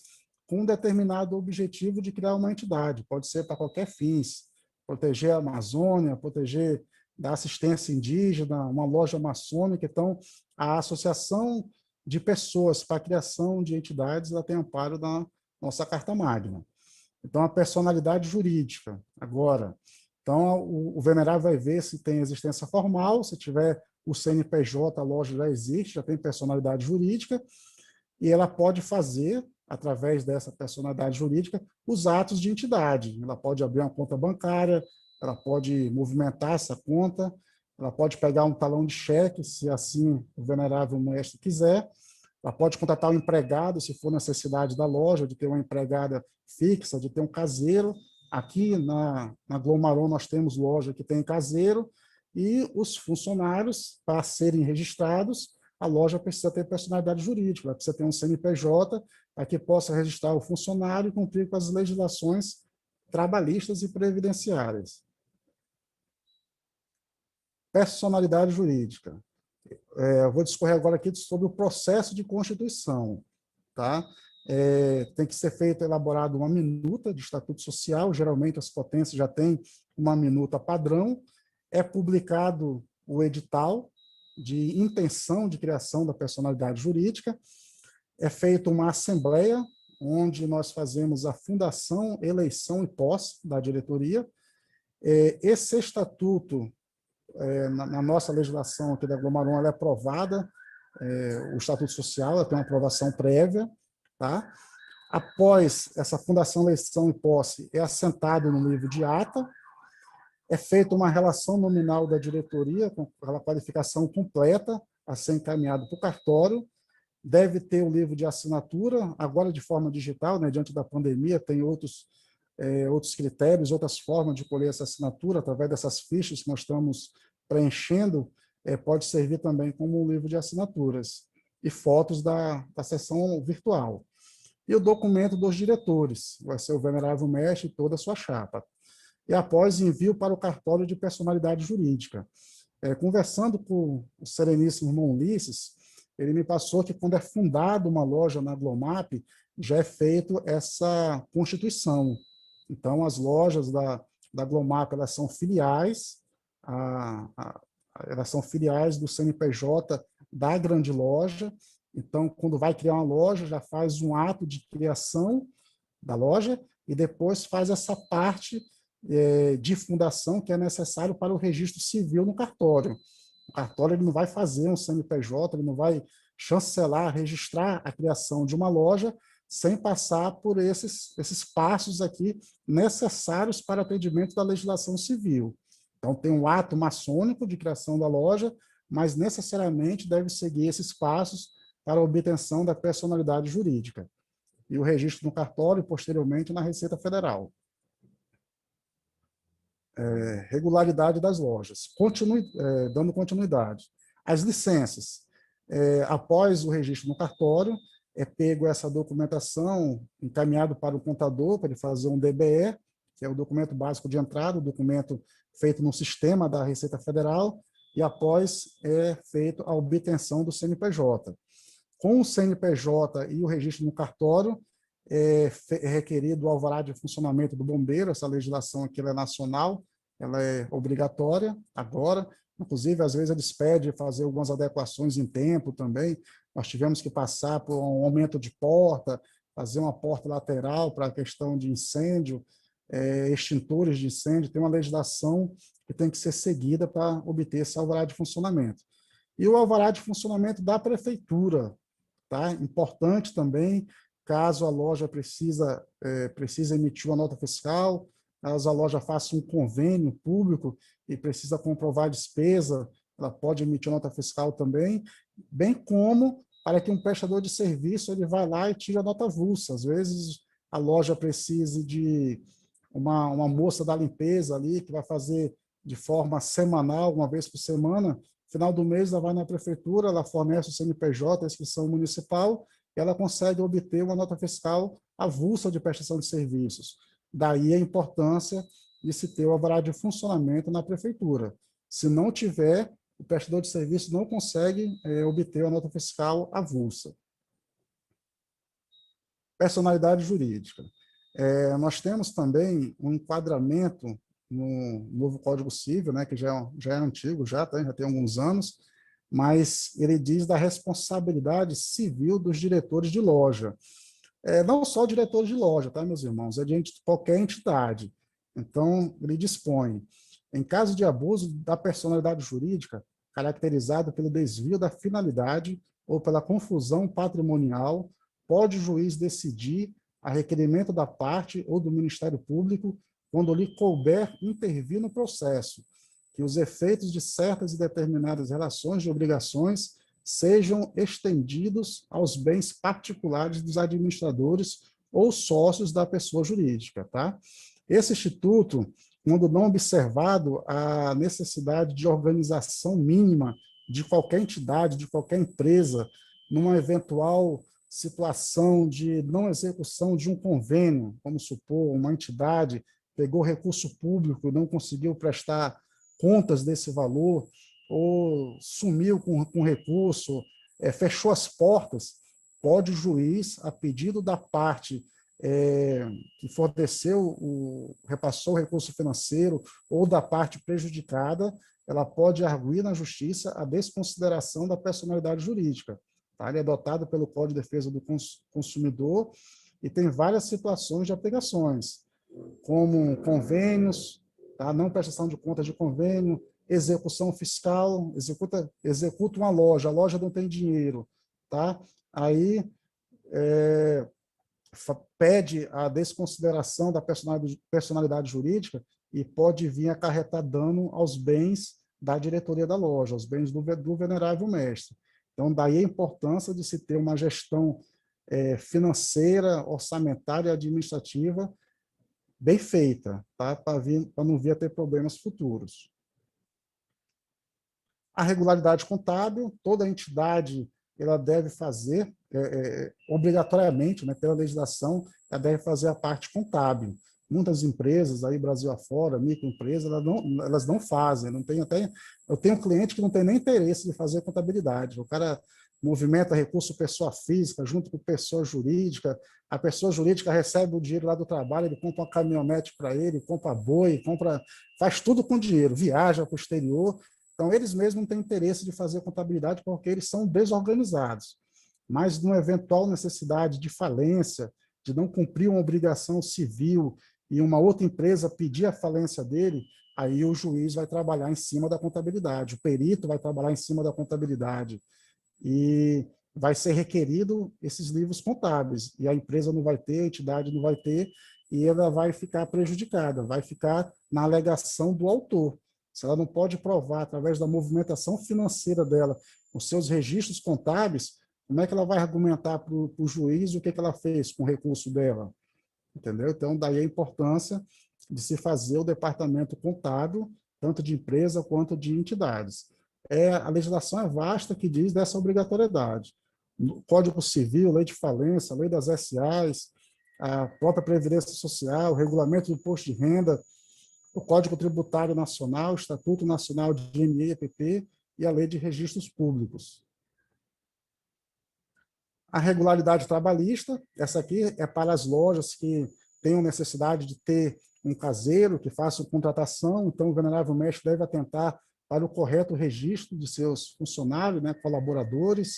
com um determinado objetivo de criar uma entidade, pode ser para qualquer fins, proteger a Amazônia, proteger da assistência indígena, uma loja maçônica. Então, a associação de pessoas para a criação de entidades, ela tem amparo da nossa Carta Magna. Então, a personalidade jurídica, agora. Então, o venerável vai ver se tem existência formal, se tiver o CNPJ, a loja já existe, já tem personalidade jurídica, e ela pode fazer, através dessa personalidade jurídica, os atos de entidade. Ela pode abrir uma conta bancária, ela pode movimentar essa conta, ela pode pegar um talão de cheque, se assim o venerável mestre quiser, ela pode contratar um empregado, se for necessidade da loja, de ter uma empregada fixa, de ter um caseiro. Aqui na Glomaron nós temos loja que tem caseiro, e os funcionários, para serem registrados, a loja precisa ter personalidade jurídica, ela precisa ter um CNPJ para que possa registrar o funcionário e cumprir com as legislações trabalhistas e previdenciárias. Personalidade jurídica. Eu vou discorrer agora aqui sobre o processo de constituição. Tá? Tem que ser feito, elaborado uma minuta de estatuto social, geralmente as potências já têm uma minuta padrão, é publicado o edital de intenção de criação da personalidade jurídica, é feita uma assembleia, onde nós fazemos a fundação, eleição e posse da diretoria. Esse estatuto, na nossa legislação aqui da Glomaron, ela é aprovada, o estatuto social ela tem uma aprovação prévia, tá? Após essa fundação, eleição e posse, é assentado no livro de ata, é feita uma relação nominal da diretoria, com aquela qualificação completa, a ser encaminhado para o cartório, deve ter o livro de assinatura, agora de forma digital, né, diante da pandemia, tem outros critérios, outras formas de colher essa assinatura, através dessas fichas que nós estamos preenchendo, pode servir também como um livro de assinaturas, e fotos da sessão virtual. E o documento dos diretores, vai ser o venerável mestre e toda a sua chapa. E após envio para o cartório de personalidade jurídica. Conversando com o sereníssimo irmão Ulisses, ele me passou que quando é fundada uma loja na Glomap, já é feito essa constituição. Então, as lojas da Glomap, elas são filiais, elas são filiais do CNPJ da grande loja. Então, quando vai criar uma loja, já faz um ato de criação da loja e depois faz essa parte de fundação que é necessário para o registro civil no cartório. O cartório ele não vai fazer um CNPJ, ele não vai chancelar, registrar a criação de uma loja sem passar por esses passos aqui necessários para atendimento da legislação civil. Então, tem um ato maçônico de criação da loja, mas necessariamente deve seguir esses passos para a obtenção da personalidade jurídica. E o registro no cartório, posteriormente, na Receita Federal. Regularidade das lojas. Dando continuidade. As licenças. Após o registro no cartório, é pego essa documentação, encaminhado para o contador, para ele fazer um DBE, que é o documento básico de entrada, o documento feito no sistema da Receita Federal, e após é feita a obtenção do CNPJ. Com o CNPJ e o registro no cartório, é requerido o alvará de funcionamento do bombeiro, essa legislação aqui ela é nacional, ela é obrigatória agora, inclusive às vezes eles pedem fazer algumas adequações em tempo também, nós tivemos que passar por um aumento de porta, fazer uma porta lateral para a questão de incêndio, extintores de incêndio, tem uma legislação que tem que ser seguida para obter esse alvará de funcionamento. E o alvará de funcionamento da prefeitura, tá? Importante também, caso a loja precisa emitir uma nota fiscal, caso a loja faça um convênio público e precisa comprovar despesa, ela pode emitir nota fiscal também, bem como para que um prestador de serviço ele vá lá e tire a nota avulsa. Às vezes a loja precise de uma moça da limpeza ali, que vai fazer de forma semanal, uma vez por semana, final do mês ela vai na prefeitura, ela fornece o CNPJ, a inscrição municipal, e ela consegue obter uma nota fiscal avulsa de prestação de serviços. Daí a importância de se ter o alvará de funcionamento na prefeitura. Se não tiver, o prestador de serviço não consegue obter a nota fiscal avulsa. Personalidade jurídica. Nós temos também um enquadramento no novo Código Civil, né, que já é antigo, já tem alguns anos, mas ele diz da responsabilidade civil dos diretores de loja. Não só diretores de loja, tá, meus irmãos? É de qualquer entidade. Então, ele dispõe, em caso de abuso da personalidade jurídica, caracterizado pelo desvio da finalidade ou pela confusão patrimonial, pode o juiz decidir, a requerimento da parte ou do Ministério Público, quando lhe couber intervir no processo, que os efeitos de certas e determinadas relações de obrigações sejam estendidos aos bens particulares dos administradores ou sócios da pessoa jurídica. Tá? Esse instituto, quando não observado a necessidade de organização mínima de qualquer entidade, de qualquer empresa, numa eventual situação de não execução de um convênio, vamos supor, uma entidade pegou recurso público, não conseguiu prestar contas desse valor, ou sumiu com recurso, fechou as portas, pode o juiz, a pedido da parte que forneceu, repassou o recurso financeiro, ou da parte prejudicada, ela pode arguir na justiça a desconsideração da personalidade jurídica. Tá? Ele é adotado pelo Código de Defesa do Consumidor e tem várias situações de aplicações, como convênios, tá? Não prestação de contas de convênio, execução fiscal, executa uma loja, a loja não tem dinheiro, tá? Aí pede a desconsideração da personalidade jurídica e pode vir acarretar dano aos bens da diretoria da loja, aos bens do venerável mestre. Então, daí a importância de se ter uma gestão financeira, orçamentária e administrativa bem feita, tá? Para não vir a ter problemas futuros. A regularidade contábil, toda entidade ela deve fazer, obrigatoriamente, né, pela legislação, ela deve fazer a parte contábil. Muitas empresas, aí Brasil afora, microempresas, elas não fazem. Eu tenho um cliente que não tem nem interesse de fazer contabilidade. O cara movimenta recurso pessoa física junto com pessoa jurídica, a pessoa jurídica recebe o dinheiro lá do trabalho, ele compra uma caminhonete para ele, compra boi, faz tudo com dinheiro, viaja para o exterior. Então, eles mesmos não têm interesse de fazer contabilidade porque eles são desorganizados. Mas, numa eventual necessidade de falência, de não cumprir uma obrigação civil e uma outra empresa pedir a falência dele, aí o juiz vai trabalhar em cima da contabilidade, o perito vai trabalhar em cima da contabilidade e vai ser requerido esses livros contábeis, e a empresa não vai ter, a entidade não vai ter, e ela vai ficar prejudicada, vai ficar na alegação do autor. Se ela não pode provar, através da movimentação financeira dela, os seus registros contábeis, como é que ela vai argumentar para o juiz o que ela fez com o recurso dela? Entendeu? Então, daí a importância de se fazer o departamento contábil, tanto de empresa quanto de entidades. A legislação é vasta que diz dessa obrigatoriedade. O Código Civil, Lei de Falência, Lei das SAs, a própria Previdência Social, o Regulamento do Imposto de Renda, o Código Tributário Nacional, o Estatuto Nacional de IME e EPP e a Lei de Registros Públicos. A regularidade trabalhista, essa aqui é para as lojas que tenham necessidade de ter um caseiro que faça contratação, então o venerável mestre deve atentar para o correto registro de seus funcionários, né, colaboradores.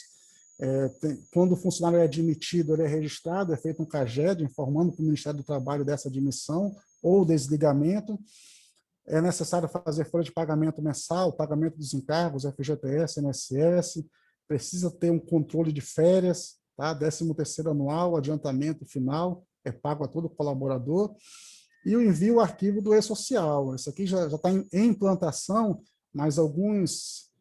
Quando o funcionário é admitido, ele é registrado, é feito um CAGED, informando para o Ministério do Trabalho dessa admissão ou desligamento. É necessário fazer folha de pagamento mensal, pagamento dos encargos, FGTS, INSS, precisa ter um controle de férias, tá? 13º anual, adiantamento final, é pago a todo colaborador, e o envio do arquivo do e-social. Isso aqui já está em implantação, mas alguns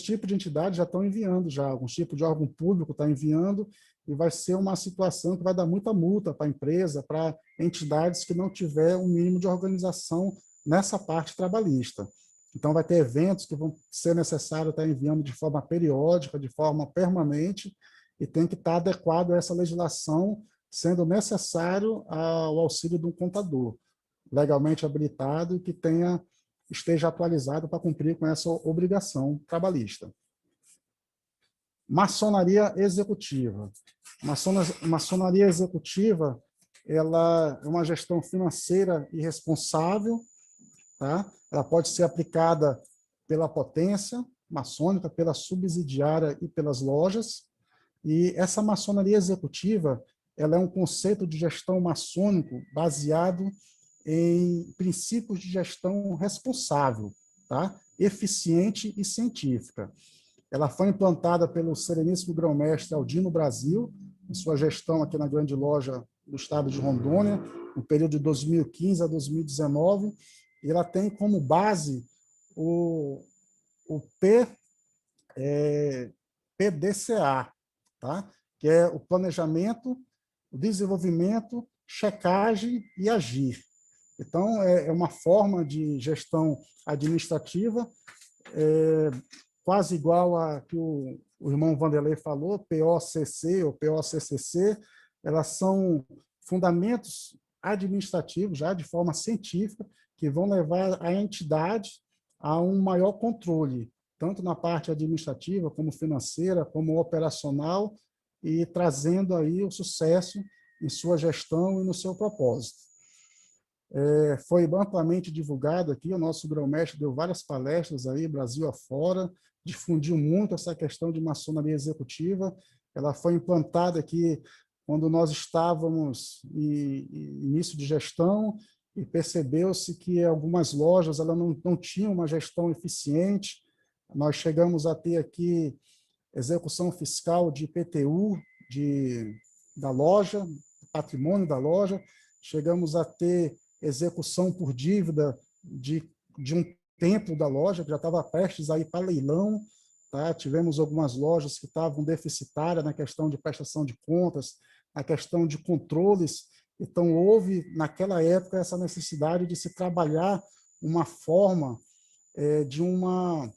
tipos de entidades já estão enviando, alguns tipos de órgão público está enviando, e vai ser uma situação que vai dar muita multa para a empresa, para entidades que não tiver um mínimo de organização nessa parte trabalhista. Então, vai ter eventos que vão ser necessário estar enviando de forma periódica, de forma permanente, e tem que estar adequado a essa legislação, sendo necessário o auxílio de um contador, legalmente habilitado e que esteja atualizado para cumprir com essa obrigação trabalhista. Maçonaria executiva. Maçonaria executiva, ela é uma gestão financeira e responsável, tá? Ela pode ser aplicada pela potência maçônica, pela subsidiária e pelas lojas. E essa maçonaria executiva, ela é um conceito de gestão maçônico baseado em princípios de gestão responsável, tá? Eficiente e científica. Ela foi implantada pelo Sereníssimo Grão-Mestre Aldino Brasil, em sua gestão aqui na Grande Loja do Estado de Rondônia, no período de 2015 a 2019, e ela tem como base o PDCA, tá? Que é o planejamento, o desenvolvimento, checagem e agir. Então, é uma forma de gestão administrativa quase igual a que o irmão Vanderlei falou, POCC ou POCCC, elas são fundamentos administrativos, já de forma científica, que vão levar a entidade a um maior controle, tanto na parte administrativa, como financeira, como operacional, e trazendo aí o sucesso em sua gestão e no seu propósito. Foi amplamente divulgado aqui, o nosso grão-mestre deu várias palestras aí, Brasil afora, difundiu muito essa questão de maçonaria executiva. Ela foi implantada aqui quando nós estávamos em início de gestão e percebeu-se que algumas lojas ela não tinham uma gestão eficiente. Nós chegamos a ter aqui execução fiscal de IPTU da loja, patrimônio da loja, chegamos a ter execução por dívida de um templo da loja, que já estava prestes a ir para leilão, tá? Tivemos algumas lojas que estavam deficitárias na questão de prestação de contas, na questão de controles. Então, houve, naquela época, essa necessidade de se trabalhar uma forma de uma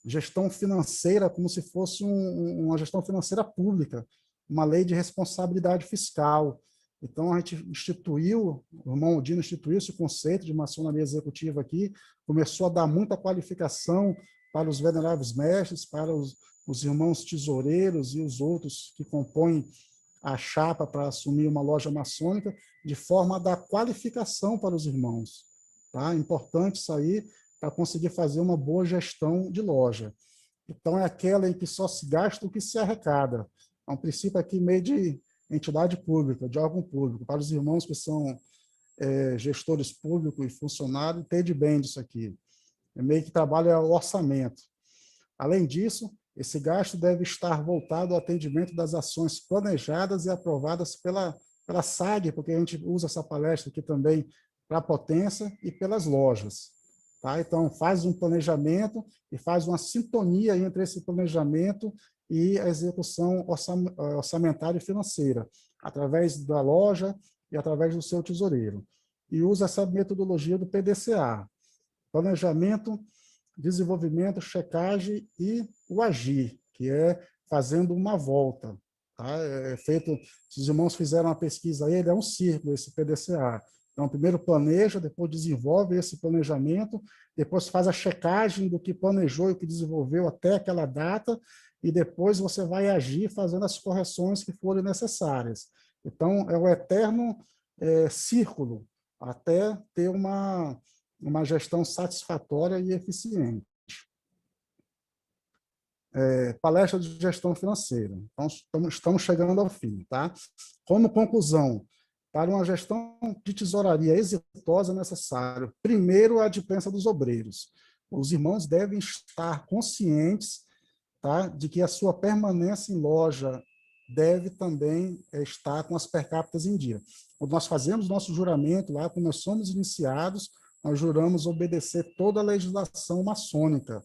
gestão financeira, como se fosse uma gestão financeira pública, uma lei de responsabilidade fiscal. Então, a gente instituiu, o irmão Odino instituiu esse conceito de maçonaria executiva aqui, começou a dar muita qualificação para os veneráveis mestres, para os irmãos tesoureiros e os outros que compõem a chapa para assumir uma loja maçônica, de forma a dar qualificação para os irmãos. Tá? Importante isso aí para conseguir fazer uma boa gestão de loja. Então, é aquela em que só se gasta o que se arrecada. É um princípio aqui meio de entidade pública, de órgão público. Para os irmãos que são gestores públicos e funcionários, entende bem disso aqui. É meio que trabalha o orçamento. Além disso, esse gasto deve estar voltado ao atendimento das ações planejadas e aprovadas pela SAG, porque a gente usa essa palestra aqui também para a potência e pelas lojas. Tá? Então, faz um planejamento e faz uma sintonia entre esse planejamento e a execução orçamentária e financeira, através da loja e através do seu tesoureiro. E usa essa metodologia do PDCA, planejamento, desenvolvimento, checagem e o agir, que é fazendo uma volta. Tá? É feito, se os irmãos fizeram uma pesquisa aí, ele é um círculo, esse PDCA. Então, primeiro planeja, depois desenvolve esse planejamento, depois faz a checagem do que planejou e o que desenvolveu até aquela data, e depois você vai agir fazendo as correções que forem necessárias. Então, é o eterno círculo, até ter uma gestão satisfatória e eficiente. Palestra de gestão financeira. Então, estamos chegando ao fim. Tá? Como conclusão, para uma gestão de tesouraria exitosa é necessário, primeiro, a adimplência dos obreiros. Os irmãos devem estar conscientes, tá, de que a sua permanência em loja deve também estar com as per capita em dia. Quando nós fazemos nosso juramento lá, quando nós somos iniciados, nós juramos obedecer toda a legislação maçônica.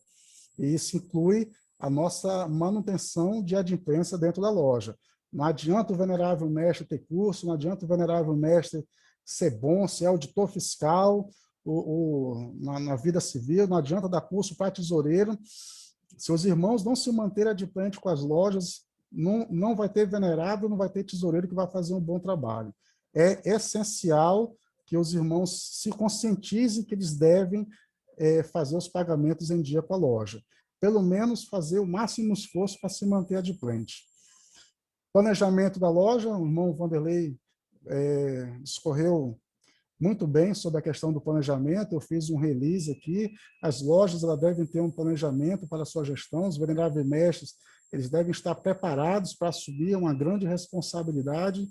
E isso inclui a nossa manutenção de adimplência dentro da loja. Não adianta o venerável mestre ter curso, não adianta o venerável mestre ser bom, ser auditor fiscal na vida civil, não adianta dar curso para tesoureiro. Se os irmãos não se manterem adimplentes com as lojas, não vai ter venerável, não vai ter tesoureiro que vai fazer um bom trabalho. É essencial que os irmãos se conscientizem que eles devem fazer os pagamentos em dia com a loja. Pelo menos fazer o máximo esforço para se manter adimplente. Planejamento da loja, o irmão Vanderlei discorreu muito bem sobre a questão do planejamento, eu fiz um release aqui, as lojas elas devem ter um planejamento para a sua gestão, os veneráveis mestres eles devem estar preparados para assumir uma grande responsabilidade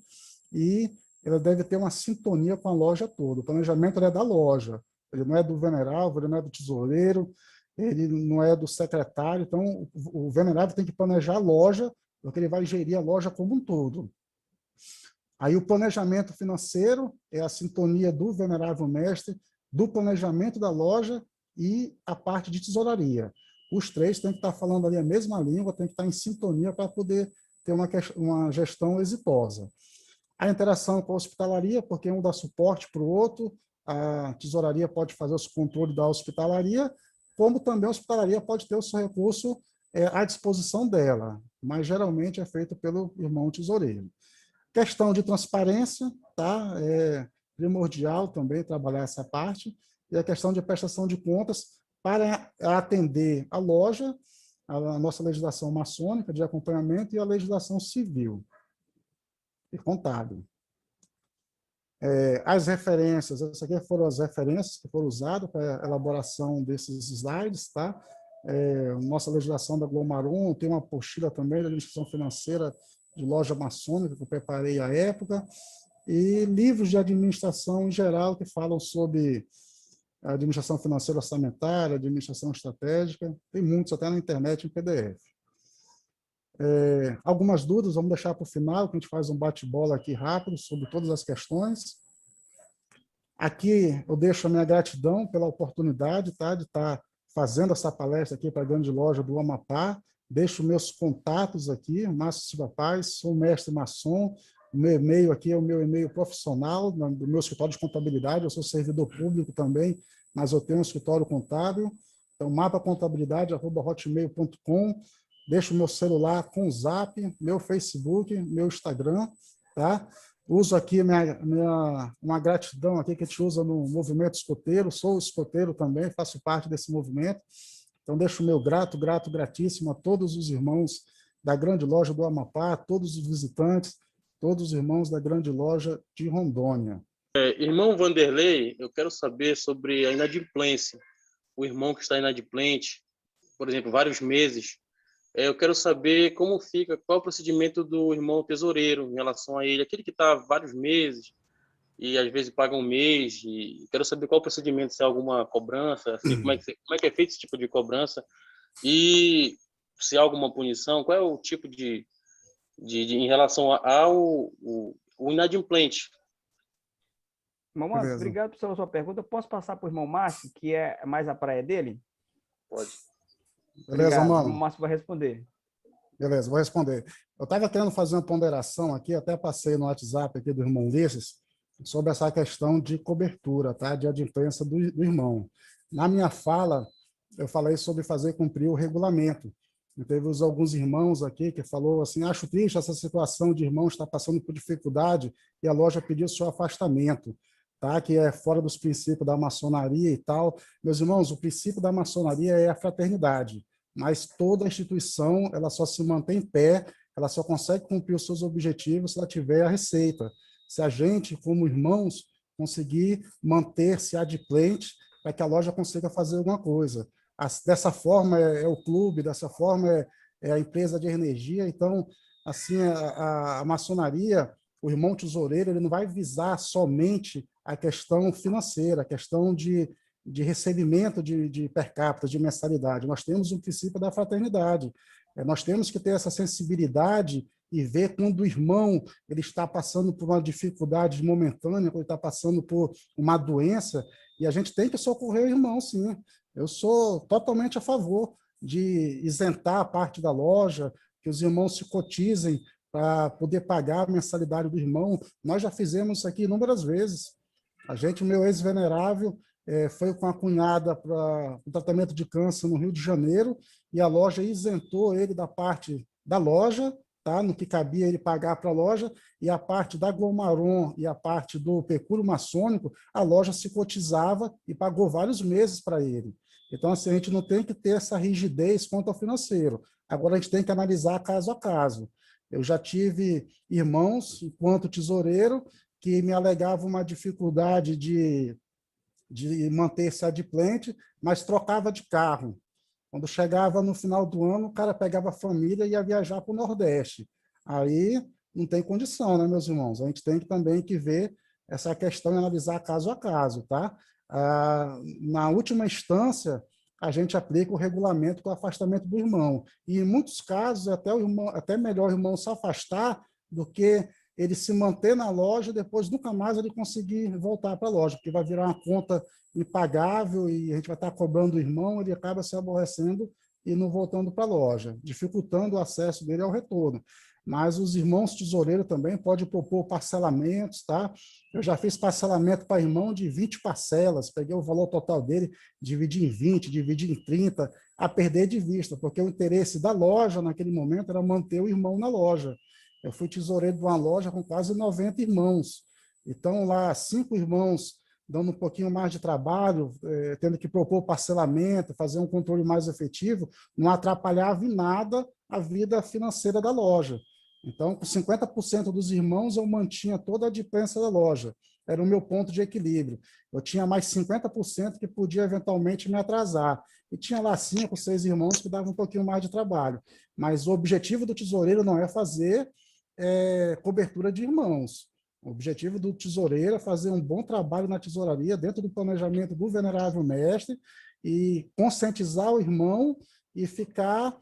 e ela deve ter uma sintonia com a loja toda. O planejamento é da loja, ele não é do venerável, ele não é do tesoureiro, ele não é do secretário, então o venerável tem que planejar a loja, porque ele vai gerir a loja como um todo. Aí o planejamento financeiro é a sintonia do venerável mestre, do planejamento da loja e a parte de tesouraria. Os três têm que estar falando ali a mesma língua, têm que estar em sintonia para poder ter uma gestão exitosa. A interação com a hospitalaria, porque um dá suporte para o outro, a tesouraria pode fazer os controles da hospitalaria, como também a hospitalaria pode ter o seu recurso à disposição dela, mas geralmente é feito pelo irmão tesoureiro. Questão de transparência, tá? É primordial também trabalhar essa parte, e a questão de prestação de contas para atender a loja, a nossa legislação maçônica de acompanhamento e a legislação civil e contábil. As referências, essas aqui foram as referências que foram usadas para a elaboração desses slides, tá? Nossa legislação da Glomaron, tem uma apostila também da administração financeira de loja maçônica que eu preparei à época, e livros de administração em geral que falam sobre a administração financeira orçamentária, administração estratégica, tem muitos até na internet em PDF. Algumas dúvidas, vamos deixar para o final, que a gente faz um bate-bola aqui rápido sobre todas as questões. Aqui eu deixo a minha gratidão pela oportunidade, tá, de estar fazendo essa palestra aqui para a grande loja do Amapá. Deixo meus contatos aqui, Márcio Silva Paz, sou mestre maçom. O meu e-mail aqui é o meu e-mail profissional, do meu escritório de contabilidade. Eu sou servidor público também, mas eu tenho um escritório contábil. Então, mapacontabilidade@hotmail.com. Deixo o meu celular com o Zap, meu Facebook, meu Instagram, tá? Uso aqui uma gratidão aqui que a gente usa no movimento escoteiro, sou escoteiro também, faço parte desse movimento. Então, deixo o meu gratíssimo a todos os irmãos da grande loja do Amapá, todos os visitantes, todos os irmãos da grande loja de Rondônia. Irmão Vanderlei, eu quero saber sobre a inadimplência. O irmão que está inadimplente, por exemplo, vários meses, eu quero saber como fica, qual é o procedimento do irmão tesoureiro em relação a ele, aquele que está vários meses e às vezes paga um mês, e quero saber qual é o procedimento, se há alguma cobrança, assim, como é que é feito esse tipo de cobrança e se há alguma punição, qual é o tipo em relação ao o inadimplente. Irmão Márcio, obrigado pela sua pergunta. Eu posso passar para o irmão Márcio, que é mais a praia dele? Pode. Beleza, obrigado. mano? O irmão Márcio vai responder. Beleza, vou responder. Eu estava querendo fazer uma ponderação aqui, até passei no WhatsApp aqui do irmão Ulisses, sobre essa questão de cobertura, tá? De adimplência do irmão. Na minha fala, eu falei sobre fazer cumprir o regulamento. E teve alguns irmãos aqui que falou assim, acho triste essa situação de irmão estar passando por dificuldade e a loja pediu seu afastamento, tá? Que é fora dos princípios da maçonaria e tal. Meus irmãos, o princípio da maçonaria é a fraternidade, mas toda instituição ela só se mantém em pé, ela só consegue cumprir os seus objetivos se ela tiver a receita. Se a gente, como irmãos, conseguir manter-se adimplente para que a loja consiga fazer alguma coisa. Dessa forma é o clube, dessa forma é a empresa de energia. Então, assim, a maçonaria, o irmão tesoureiro, ele não vai visar somente a questão financeira, a questão de recebimento de per capita, de mensalidade. Nós temos um princípio da fraternidade. Nós temos que ter essa sensibilidade e ver quando o irmão ele está passando por uma dificuldade momentânea, quando ele está passando por uma doença, e a gente tem que socorrer o irmão, sim. Eu sou totalmente a favor de isentar a parte da loja, que os irmãos se cotizem para poder pagar a mensalidade do irmão. Nós já fizemos isso aqui inúmeras vezes. A gente, o meu ex-venerável, foi com a cunhada para o tratamento de câncer no Rio de Janeiro, e a loja isentou ele da parte da loja, tá? No que cabia ele pagar para a loja, e a parte da Glomaron e a parte do pecúlio maçônico, a loja se cotizava e pagou vários meses para ele. Então, assim, a gente não tem que ter essa rigidez quanto ao financeiro. Agora, a gente tem que analisar caso a caso. Eu já tive irmãos, enquanto tesoureiro, que me alegavam uma dificuldade de manter-se adimplente, mas trocava de carro. Quando chegava no final do ano, o cara pegava a família e ia viajar para o Nordeste. Aí não tem condição, né, meus irmãos? A gente tem também que ver essa questão e analisar caso a caso, tá? Na última instância, a gente aplica o regulamento com o afastamento do irmão. E, em muitos casos, até melhor o irmão se afastar do que ele se manter na loja e depois nunca mais ele conseguir voltar para a loja, porque vai virar uma conta impagável e a gente vai estar cobrando o irmão, ele acaba se aborrecendo e não voltando para a loja, dificultando o acesso dele ao retorno. Mas os irmãos tesoureiros também podem propor parcelamentos, tá? Eu já fiz parcelamento para irmão de 20 parcelas, peguei o valor total dele, dividi em 20, dividi em 30, a perder de vista, porque o interesse da loja naquele momento era manter o irmão na loja. Eu fui tesoureiro de uma loja com quase 90 irmãos. Então, lá, 5 irmãos dando um pouquinho mais de trabalho, tendo que propor parcelamento, fazer um controle mais efetivo, não atrapalhava em nada a vida financeira da loja. Então, com 50% dos irmãos, eu mantinha toda a adimplência da loja. Era o meu ponto de equilíbrio. Eu tinha mais 50% que podia eventualmente me atrasar. E tinha lá 5, 6 irmãos que davam um pouquinho mais de trabalho. Mas o objetivo do tesoureiro não é fazer cobertura de irmãos. O objetivo do tesoureiro é fazer um bom trabalho na tesouraria, dentro do planejamento do venerável mestre, e conscientizar o irmão e ficar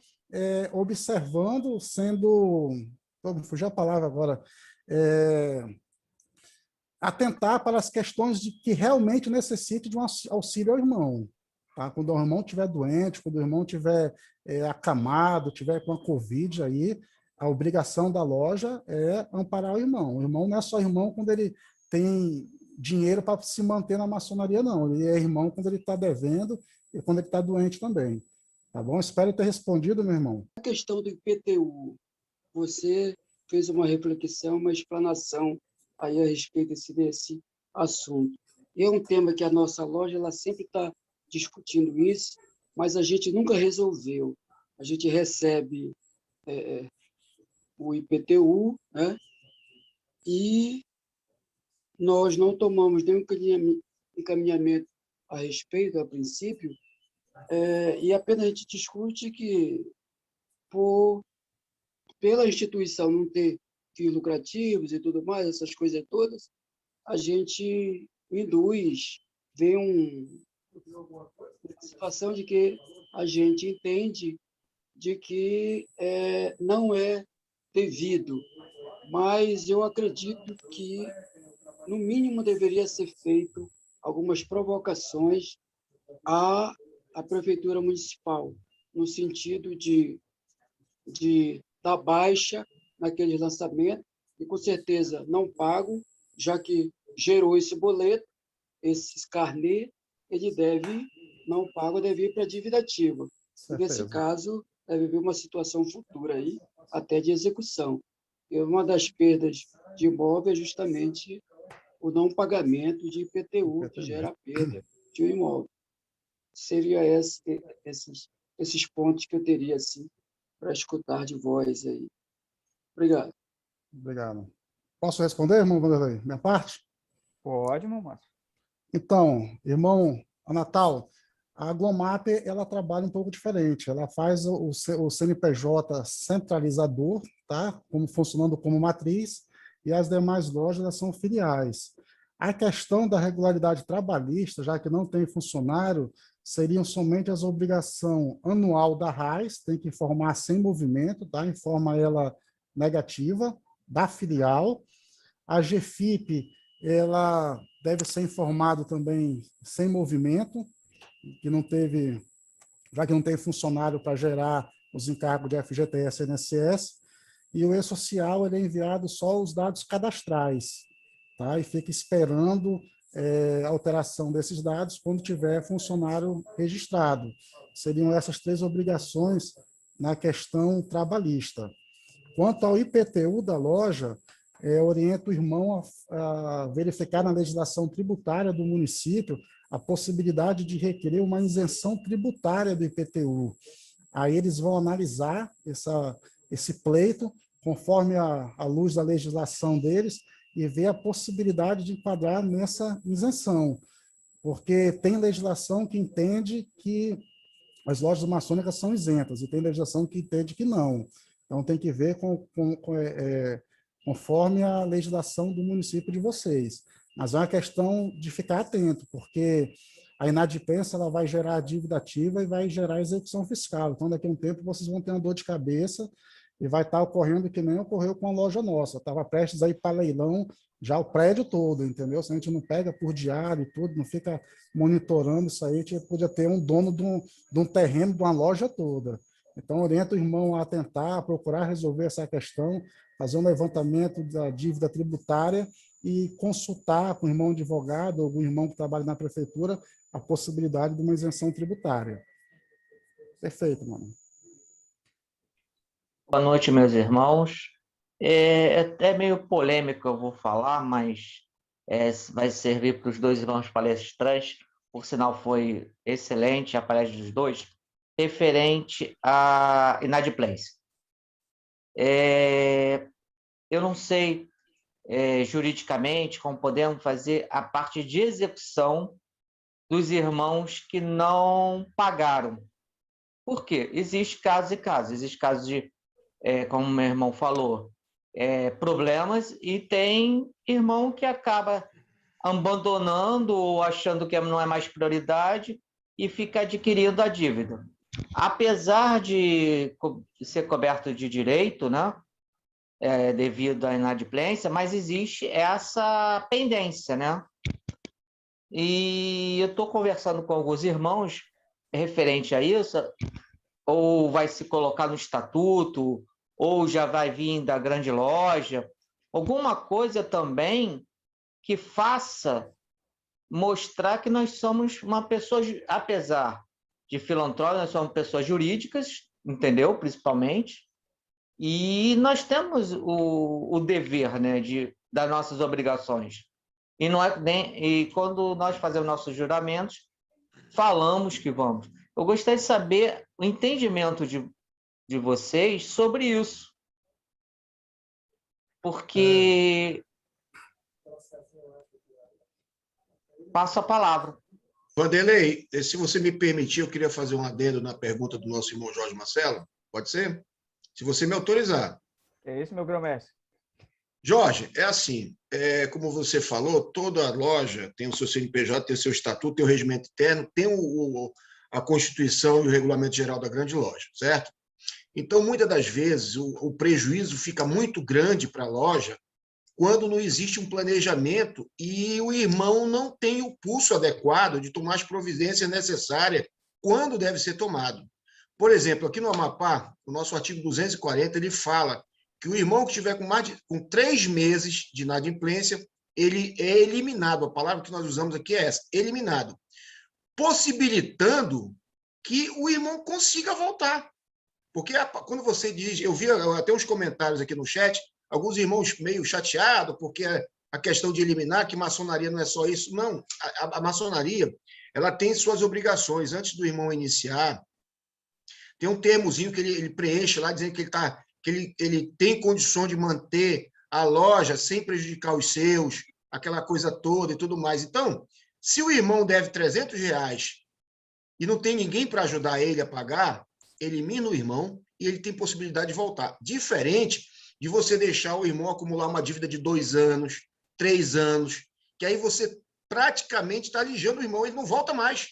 observando, me fugiu a palavra agora, atentar para as questões de que realmente necessite de um auxílio ao irmão. Tá? Quando o irmão estiver doente, quando o irmão estiver acamado, estiver com a Covid, aí a obrigação da loja é amparar o irmão. O irmão não é só irmão quando ele tem dinheiro para se manter na maçonaria, não. Ele é irmão quando ele está devendo e quando ele está doente também. Tá bom? Espero ter respondido, meu irmão. A questão do IPTU, você fez uma reflexão, uma explanação aí a respeito desse assunto. E é um tema que a nossa loja ela sempre está discutindo isso, mas a gente nunca resolveu. A gente recebe o IPTU, né? E nós não tomamos nenhum encaminhamento a respeito, a princípio, e apenas a gente discute que, pela instituição não ter fins lucrativos e tudo mais, essas coisas todas, a gente induz, vê uma situação de que a gente entende de que não é devido, mas eu acredito que, no mínimo, deveria ser feito algumas provocações à Prefeitura Municipal, no sentido de dar baixa naqueles lançamentos, e com certeza não pago, já que gerou esse boleto, esse carnê, ele não paga, deve ir para a dívida ativa. Nesse caso, deve haver uma situação futura aí, até de execução. E uma das perdas de imóvel é justamente o não pagamento de IPTU, que gera a perda de um imóvel. Seria esses pontos que eu teria assim, para escutar de voz aí. Obrigado. Obrigado. Posso responder, irmão Vanderlei? Minha parte? Pode, irmão Márcio. Então, irmão Natal, a Glomap ela trabalha um pouco diferente. Ela faz o CNPJ centralizador, tá? Funcionando como matriz, e as demais lojas elas são filiais. A questão da regularidade trabalhista, já que não tem funcionário, seriam somente as obrigações anual da RAIS, tem que informar sem movimento, tá? Informa ela negativa, da filial. A GFIP, ela deve ser informado também sem movimento, que não teve, já que não tem funcionário para gerar os encargos de FGTS e INSS, e o E-Social ele é enviado só os dados cadastrais, tá? E fica esperando a alteração desses dados quando tiver funcionário registrado. Seriam essas 3 obrigações na questão trabalhista. Quanto ao IPTU da loja, oriento o irmão a verificar na legislação tributária do município a possibilidade de requerer uma isenção tributária do IPTU. Aí eles vão analisar esse pleito, conforme a luz da legislação deles, e ver a possibilidade de enquadrar nessa isenção. Porque tem legislação que entende que as lojas maçônicas são isentas, e tem legislação que entende que não. Então, tem que ver conforme a legislação do município de vocês. Mas é uma questão de ficar atento, porque a inadimplência ela vai gerar dívida ativa e vai gerar execução fiscal. Então, daqui a um tempo, vocês vão ter uma dor de cabeça e vai estar ocorrendo que nem ocorreu com a loja nossa. Estava prestes a ir para leilão já o prédio todo, entendeu? Se a gente não pega por diário e tudo, não fica monitorando isso aí, a gente podia ter um dono de um terreno de uma loja toda. Então, oriento o irmão a tentar, procurar resolver essa questão, fazer um levantamento da dívida tributária e consultar com o irmão advogado ou com o irmão que trabalha na prefeitura a possibilidade de uma isenção tributária. Perfeito, mano. Boa noite, meus irmãos. É até meio polêmico eu vou falar, mas vai servir para os 2 irmãos palestrantes. Por sinal, foi excelente a palestra dos 2, referente à inadimplência. Eu não sei juridicamente como podemos fazer a parte de execução dos irmãos que não pagaram. Por quê? Existe casos e casos. Existe casos de, como meu irmão falou, problemas, e tem irmão que acaba abandonando ou achando que não é mais prioridade e fica adquirindo a dívida. apesar de ser coberto de direito, né, devido à inadimplência, mas existe essa pendência, né? E eu estou conversando com alguns irmãos referente a isso, ou vai se colocar no estatuto, ou já vai vir da grande loja, alguma coisa também que faça mostrar que nós somos uma pessoa, apesar de filantrópicos, nós somos pessoas jurídicas, entendeu? Principalmente, e nós temos o dever, né, das nossas obrigações. E, não é, e quando nós fazemos nossos juramentos, falamos que vamos. Eu gostaria de saber o entendimento de vocês sobre isso. Porque... Passo a palavra. Vanderlei, se você me permitir, eu queria fazer um adendo na pergunta do nosso irmão Jorge Marcelo. Pode ser? Se você me autorizar. É isso, meu grão-mestre. Jorge, é assim, como você falou, toda loja tem o seu CNPJ, tem o seu estatuto, tem o regimento interno, tem a Constituição e o Regulamento Geral da grande loja, certo? Então, muitas das vezes, o prejuízo fica muito grande para a loja quando não existe um planejamento e o irmão não tem o pulso adequado de tomar as providências necessárias quando deve ser tomado. Por exemplo, aqui no Amapá, o nosso artigo 240, ele fala que o irmão que estiver com 3 meses de inadimplência, ele é eliminado. A palavra que nós usamos aqui é essa, eliminado. Possibilitando que o irmão consiga voltar. Porque quando você diz... Eu vi até uns comentários aqui no chat, alguns irmãos meio chateados, porque a questão de eliminar, que maçonaria não é só isso. Não, a maçonaria, ela tem suas obrigações. Antes do irmão iniciar, tem um termozinho que ele preenche lá, dizendo que ele tem condição de manter a loja sem prejudicar os seus, aquela coisa toda e tudo mais. Então, se o irmão deve R$300 e não tem ninguém para ajudar ele a pagar, elimina o irmão e ele tem possibilidade de voltar. Diferente de você deixar o irmão acumular uma dívida de 2 anos, 3 anos, que aí você praticamente está alijando o irmão, ele não volta mais.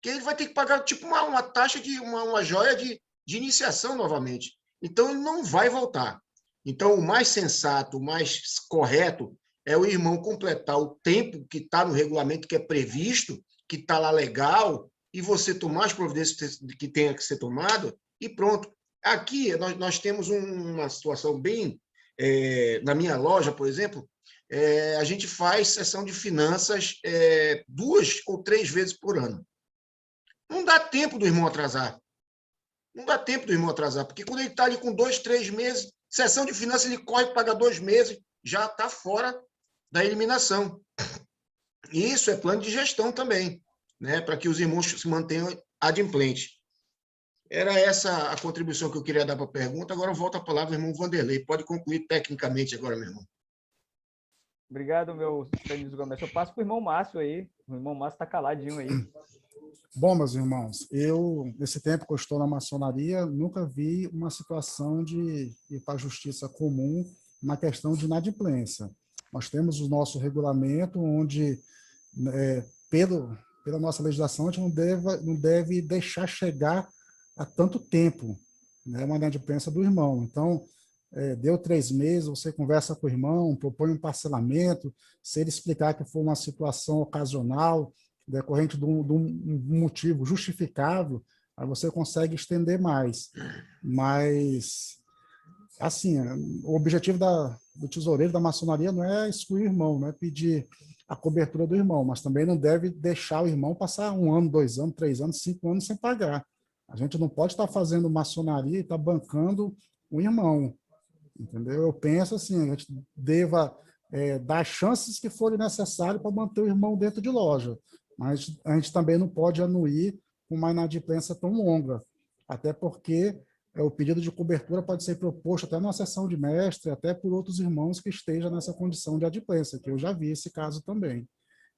Que ele vai ter que pagar tipo uma taxa de uma joia de iniciação novamente. Então, ele não vai voltar. Então, o mais sensato, o mais correto é o irmão completar o tempo que está no regulamento, que é previsto, que está lá legal, e você tomar as providências que tenha que ser tomado, e pronto. Aqui, nós temos uma situação bem... na minha loja, por exemplo, a gente faz sessão de finanças 2 ou 3 vezes por ano. Não dá tempo do irmão atrasar. Não dá tempo do irmão atrasar, porque quando ele está ali com 2, 3 meses, sessão de finanças, ele corre para pagar 2 meses, já está fora da eliminação. E isso é plano de gestão também, né, para que os irmãos se mantenham adimplentes. Era essa a contribuição que eu queria dar para a pergunta. Agora eu volto a palavra ao irmão Vanderlei. Pode concluir tecnicamente agora, meu irmão. Obrigado, meu Stanislau Gomes. Eu passo para o irmão Márcio aí. O irmão Márcio está caladinho aí. Bom, meus irmãos, eu, nesse tempo que eu estou na maçonaria, nunca vi uma situação de ir para a justiça comum na questão de inadimplência. Nós temos o nosso regulamento, onde, pela nossa legislação, a gente não deve deixar chegar a tanto tempo, né, uma inadimplência do irmão. Então, deu 3 meses, você conversa com o irmão, propõe um parcelamento, se ele explicar que foi uma situação ocasional, decorrente de um motivo justificável, aí você consegue estender mais. Mas, assim, o objetivo do tesoureiro da maçonaria não é excluir o irmão, não é pedir a cobertura do irmão, mas também não deve deixar o irmão passar 1 ano, 2 anos, 3 anos, 5 anos sem pagar. A gente não pode estar fazendo maçonaria e estar bancando o irmão, entendeu? Eu penso assim, a gente deva dar as chances que forem necessárias para manter o irmão dentro de loja, mas a gente também não pode anuir com uma inadimplência tão longa, até porque o pedido de cobertura pode ser proposto até numa sessão de mestre, até por outros irmãos que estejam nessa condição de adimplência, que eu já vi esse caso também.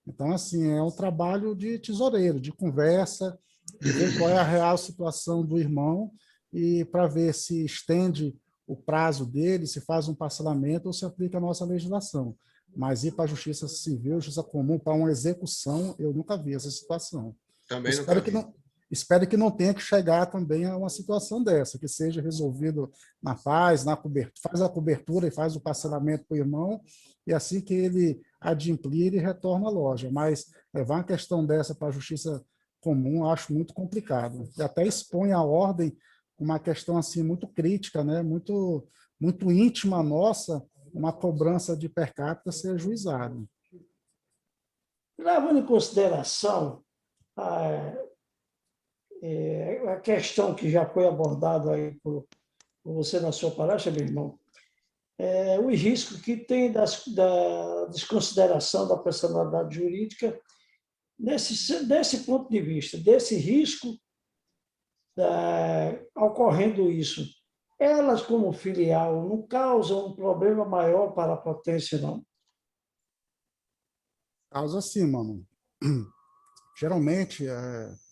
Então, assim, é um trabalho de tesoureiro, de conversa, de ver qual é a real situação do irmão e para ver se estende o prazo dele, se faz um parcelamento ou se aplica a nossa legislação. Mas ir para a justiça civil, justiça comum, para uma execução, eu nunca vi essa situação. Também nunca vi. espero que não tenha que chegar também a uma situação dessa, que seja resolvido na paz, na cobertura, faz a cobertura e faz o parcelamento para o irmão, e assim que ele adimplir, ele retorna à loja. Mas levar uma questão dessa para a justiça comum, acho muito complicado. E até expõe a ordem uma questão assim muito crítica, né? Muito íntima nossa, uma cobrança de per capita ser ajuizada. Levando em consideração a questão que já foi abordada aí por você na sua palestra, meu irmão, os riscos que tem da desconsideração da personalidade jurídica, desse ponto de vista, desse risco ocorrendo isso, elas, como filial, não causam um problema maior para a potência, não? Causa sim, mano. Geralmente,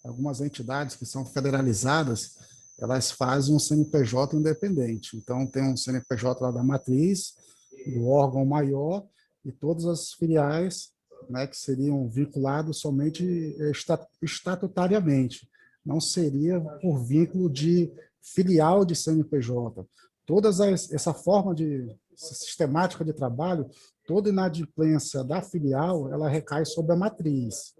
algumas entidades que são federalizadas, elas fazem um CNPJ independente. Então, tem um CNPJ lá da matriz, do órgão maior, e todas as filiais, né, que seriam vinculados somente estatutariamente. Não seria por vínculo de filial de CNPJ. Essa forma sistemática de trabalho, toda inadimplência da filial, ela recai sobre a matriz.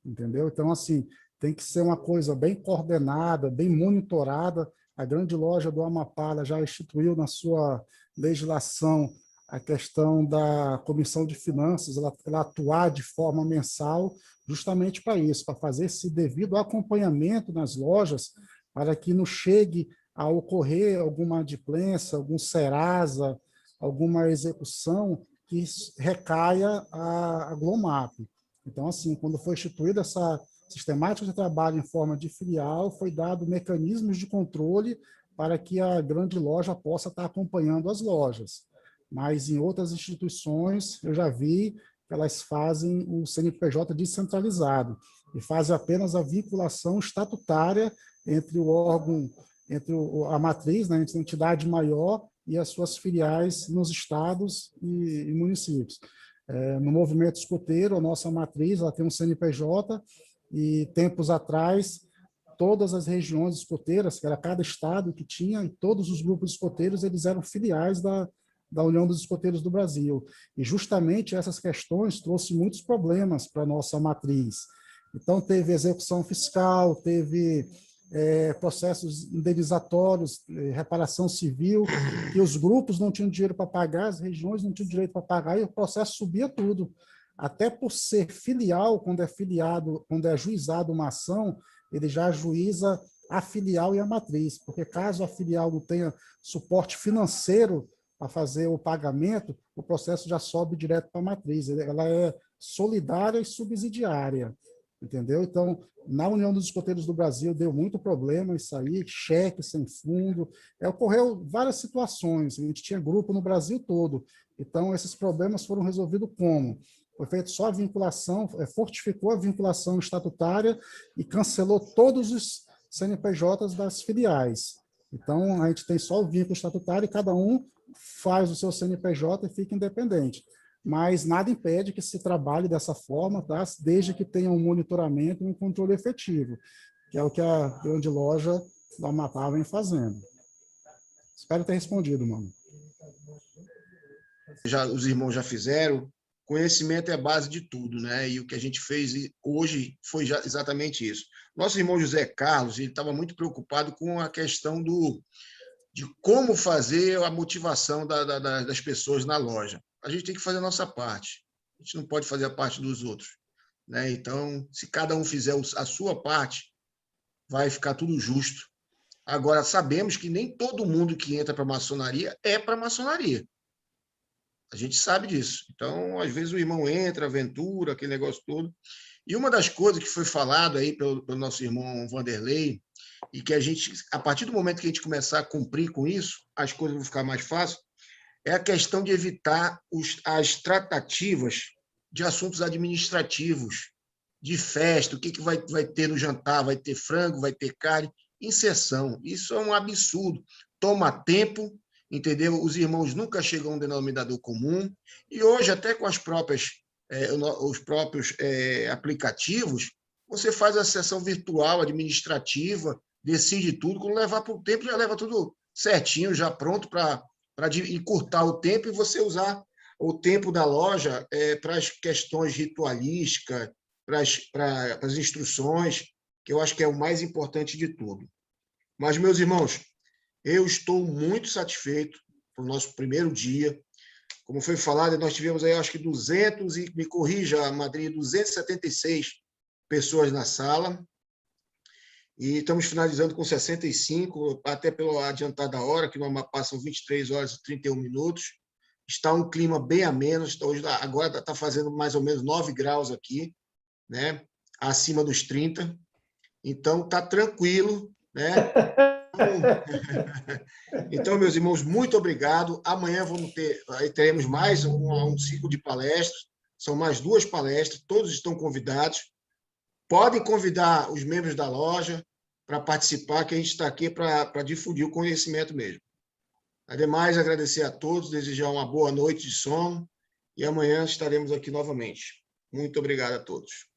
Entendeu? Então, assim, tem que ser uma coisa bem coordenada, bem monitorada. A grande loja do Amapá ela já instituiu na sua legislação a questão da Comissão de Finanças, ela atuar de forma mensal justamente para isso, para fazer esse devido acompanhamento nas lojas, para que não chegue a ocorrer alguma adimplência, algum Serasa, alguma execução que recaia a Glomap. Então, assim, quando foi instituída essa sistemática de trabalho em forma de filial, foi dado mecanismos de controle para que a grande loja possa estar acompanhando as lojas. Mas em outras instituições, eu já vi que elas fazem o CNPJ descentralizado e fazem apenas a vinculação estatutária entre o órgão, entre a matriz, né, entre a entidade maior e as suas filiais nos estados e municípios. No movimento escoteiro, a nossa matriz ela tem um CNPJ e, tempos atrás, todas as regiões escoteiras, que era cada estado que tinha, e todos os grupos escoteiros, eles eram filiais da União dos Escoteiros do Brasil. E justamente essas questões trouxe muitos problemas para a nossa matriz. Então, teve execução fiscal, teve processos indenizatórios, reparação civil, que os grupos não tinham dinheiro para pagar, as regiões não tinham direito para pagar, e o processo subia tudo. Até por ser filial, quando é ajuizado uma ação, ele já ajuiza a filial e a matriz, porque caso a filial não tenha suporte financeiro para fazer o pagamento, o processo já sobe direto para a matriz. Ela é solidária e subsidiária, entendeu? Então, na União dos Escoteiros do Brasil deu muito problema isso aí, cheque sem fundo, ocorreu várias situações, a gente tinha grupo no Brasil todo, então esses problemas foram resolvidos como? Foi feito só a vinculação, fortificou a vinculação estatutária e cancelou todos os CNPJs das filiais. Então, a gente tem só o vínculo estatutário e cada um faz o seu CNPJ e fica independente. Mas nada impede que se trabalhe dessa forma, tá? Desde que tenha um monitoramento e um controle efetivo, que é o que a grande loja do Amapá vem fazendo. Espero ter respondido, mano. Os irmãos já fizeram. Conhecimento é a base de tudo, né? E o que a gente fez hoje foi exatamente isso. Nosso irmão José Carlos, ele estava muito preocupado com a questão de como fazer a motivação das pessoas na loja. A gente tem que fazer a nossa parte. A gente não pode fazer a parte dos outros, né? Então, se cada um fizer a sua parte, vai ficar tudo justo. Agora, sabemos que nem todo mundo que entra para a maçonaria é para a maçonaria. A gente sabe disso. Então, às vezes, o irmão entra, aventura, aquele negócio todo. E uma das coisas que foi falado aí pelo nosso irmão Vanderlei, e que a gente, a partir do momento que a gente começar a cumprir com isso, as coisas vão ficar mais fáceis, é a questão de evitar as tratativas de assuntos administrativos, de festa, o que vai ter no jantar, vai ter frango, vai ter carne, inserção. Isso é um absurdo. Toma tempo, entendeu? Os irmãos nunca chegam a um denominador comum, e hoje, até com os próprios aplicativos, você faz a sessão virtual, administrativa, decide tudo. Quando levar para o tempo, já leva tudo certinho, já pronto para encurtar o tempo e você usar o tempo da loja para as questões ritualísticas, para as instruções, que eu acho que é o mais importante de tudo. Mas, meus irmãos, eu estou muito satisfeito com o nosso primeiro dia. Como foi falado, nós tivemos aí, acho que 200, e me corrija, Madrinha, 276 pessoas na sala. E estamos finalizando com 65, até pela adiantada hora, que no Amapá são 23 horas e 31 minutos. Está um clima bem ameno, agora está fazendo mais ou menos 9 graus aqui, né? Acima dos 30. Então, está tranquilo, né? Então, meus irmãos, muito obrigado. Amanhã teremos mais um ciclo de palestras. São mais 2 palestras, todos estão convidados. Podem convidar os membros da loja para participar, que a gente está aqui para difundir o conhecimento mesmo. Ademais, agradecer a todos, desejar uma boa noite de sono e amanhã estaremos aqui novamente. Muito obrigado a todos.